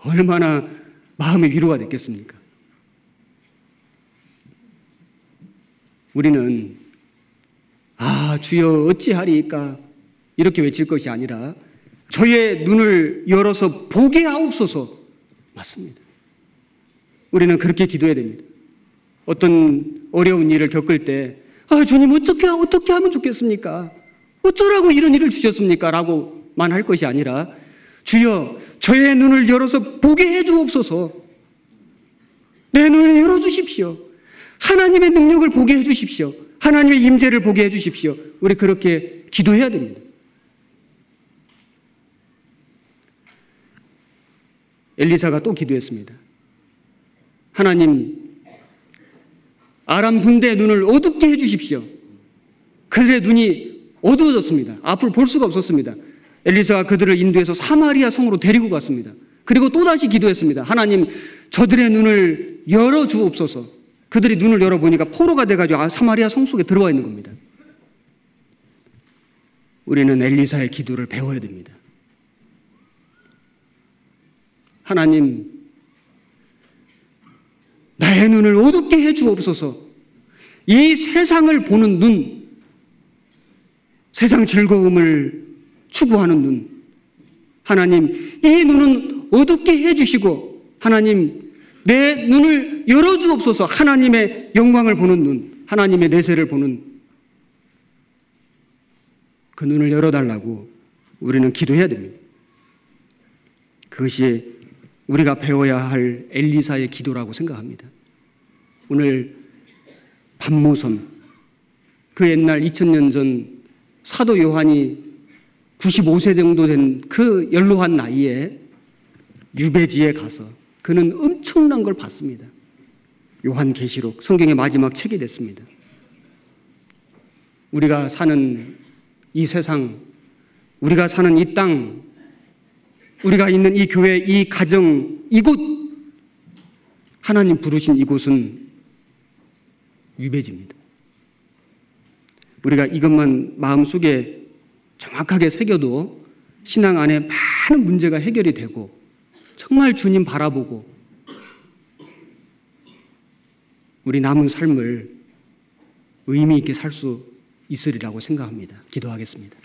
얼마나 마음의 위로가 됐겠습니까? 우리는 아, 주여 어찌하리이까? 이렇게 외칠 것이 아니라 저의 눈을 열어서 보게 하옵소서. 맞습니다. 우리는 그렇게 기도해야 됩니다. 어떤 어려운 일을 겪을 때 아, 주님 어떻게 하면 좋겠습니까? 어쩌라고 이런 일을 주셨습니까? 라고만 할 것이 아니라 주여 저의 눈을 열어서 보게 해 주옵소서. 내 눈을 열어주십시오. 하나님의 능력을 보게 해 주십시오. 하나님의 임재를 보게 해 주십시오. 우리 그렇게 기도해야 됩니다. 엘리사가 또 기도했습니다. 하나님, 아람 군대의 눈을 어둡게 해 주십시오. 그들의 눈이 어두워졌습니다. 앞을 볼 수가 없었습니다. 엘리사가 그들을 인도해서 사마리아 성으로 데리고 갔습니다. 그리고 또다시 기도했습니다. 하나님, 저들의 눈을 열어주옵소서. 그들이 눈을 열어보니까 포로가 돼가지고 사마리아 성 속에 들어와 있는 겁니다. 우리는 엘리사의 기도를 배워야 됩니다. 하나님, 나의 눈을 어둡게 해 주옵소서. 이 세상을 보는 눈, 세상 즐거움을 추구하는 눈, 하나님, 이 눈은 어둡게 해 주시고 하나님, 내 눈을 열어 주옵소서. 하나님의 영광을 보는 눈, 하나님의 내세를 보는 그 눈을 열어달라고 우리는 기도해야 됩니다. 그것이 우리가 배워야 할 엘리사의 기도라고 생각합니다. 오늘 밤모섬, 그 옛날 2000년 전 사도 요한이 95세 정도 된 그 연로한 나이에 유배지에 가서 그는 엄청난 걸 봤습니다. 요한계시록, 성경의 마지막 책이 됐습니다. 우리가 사는 이 세상, 우리가 사는 이 땅, 우리가 있는 이 교회, 이 가정, 이곳, 하나님 부르신 이곳은 유배지입니다. 우리가 이것만 마음속에 정확하게 새겨도 신앙 안에 많은 문제가 해결이 되고 정말 주님 바라보고 우리 남은 삶을 의미 있게 살 수 있으리라고 생각합니다. 기도하겠습니다.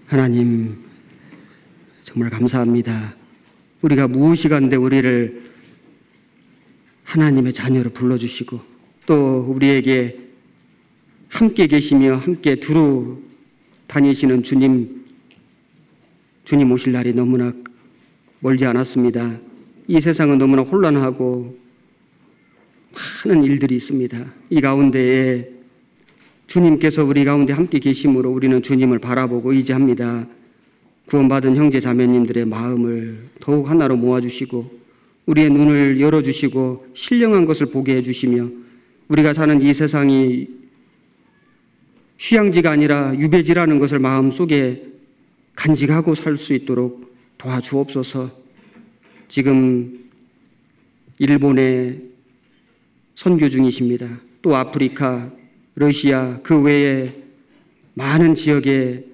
하나님, 정말 감사합니다. 우리가 무엇이간데 우리를 하나님의 자녀로 불러주시고 또 우리에게 함께 계시며 함께 두루 다니시는 주님 오실 날이 너무나 멀지 않았습니다. 이 세상은 너무나 혼란하고 많은 일들이 있습니다. 이 가운데에 주님께서 우리 가운데 함께 계심으로 우리는 주님을 바라보고 의지합니다. 구원받은 형제 자매님들의 마음을 더욱 하나로 모아주시고 우리의 눈을 열어주시고 신령한 것을 보게 해주시며 우리가 사는 이 세상이 휴양지가 아니라 유배지라는 것을 마음속에 간직하고 살 수 있도록 도와주옵소서. 지금 일본에 선교 중이십니다. 또 아프리카, 러시아 그 외에 많은 지역에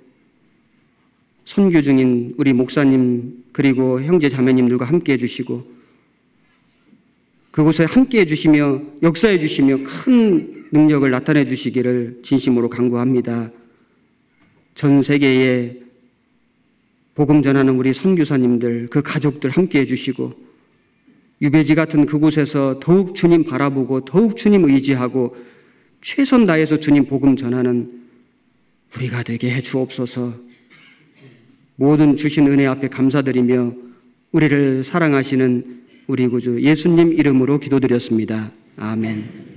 선교 중인 우리 목사님 그리고 형제 자매님들과 함께 해주시고 그곳에 함께 해주시며 역사해 주시며 큰 능력을 나타내 주시기를 진심으로 간구합니다. 전 세계에 복음 전하는 우리 선교사님들 그 가족들 함께 해주시고 유배지 같은 그곳에서 더욱 주님 바라보고 더욱 주님 의지하고 최선 다해서 주님 복음 전하는 우리가 되게 해 주옵소서. 모든 주신 은혜 앞에 감사드리며 우리를 사랑하시는 우리 구주 예수님 이름으로 기도드렸습니다. 아멘.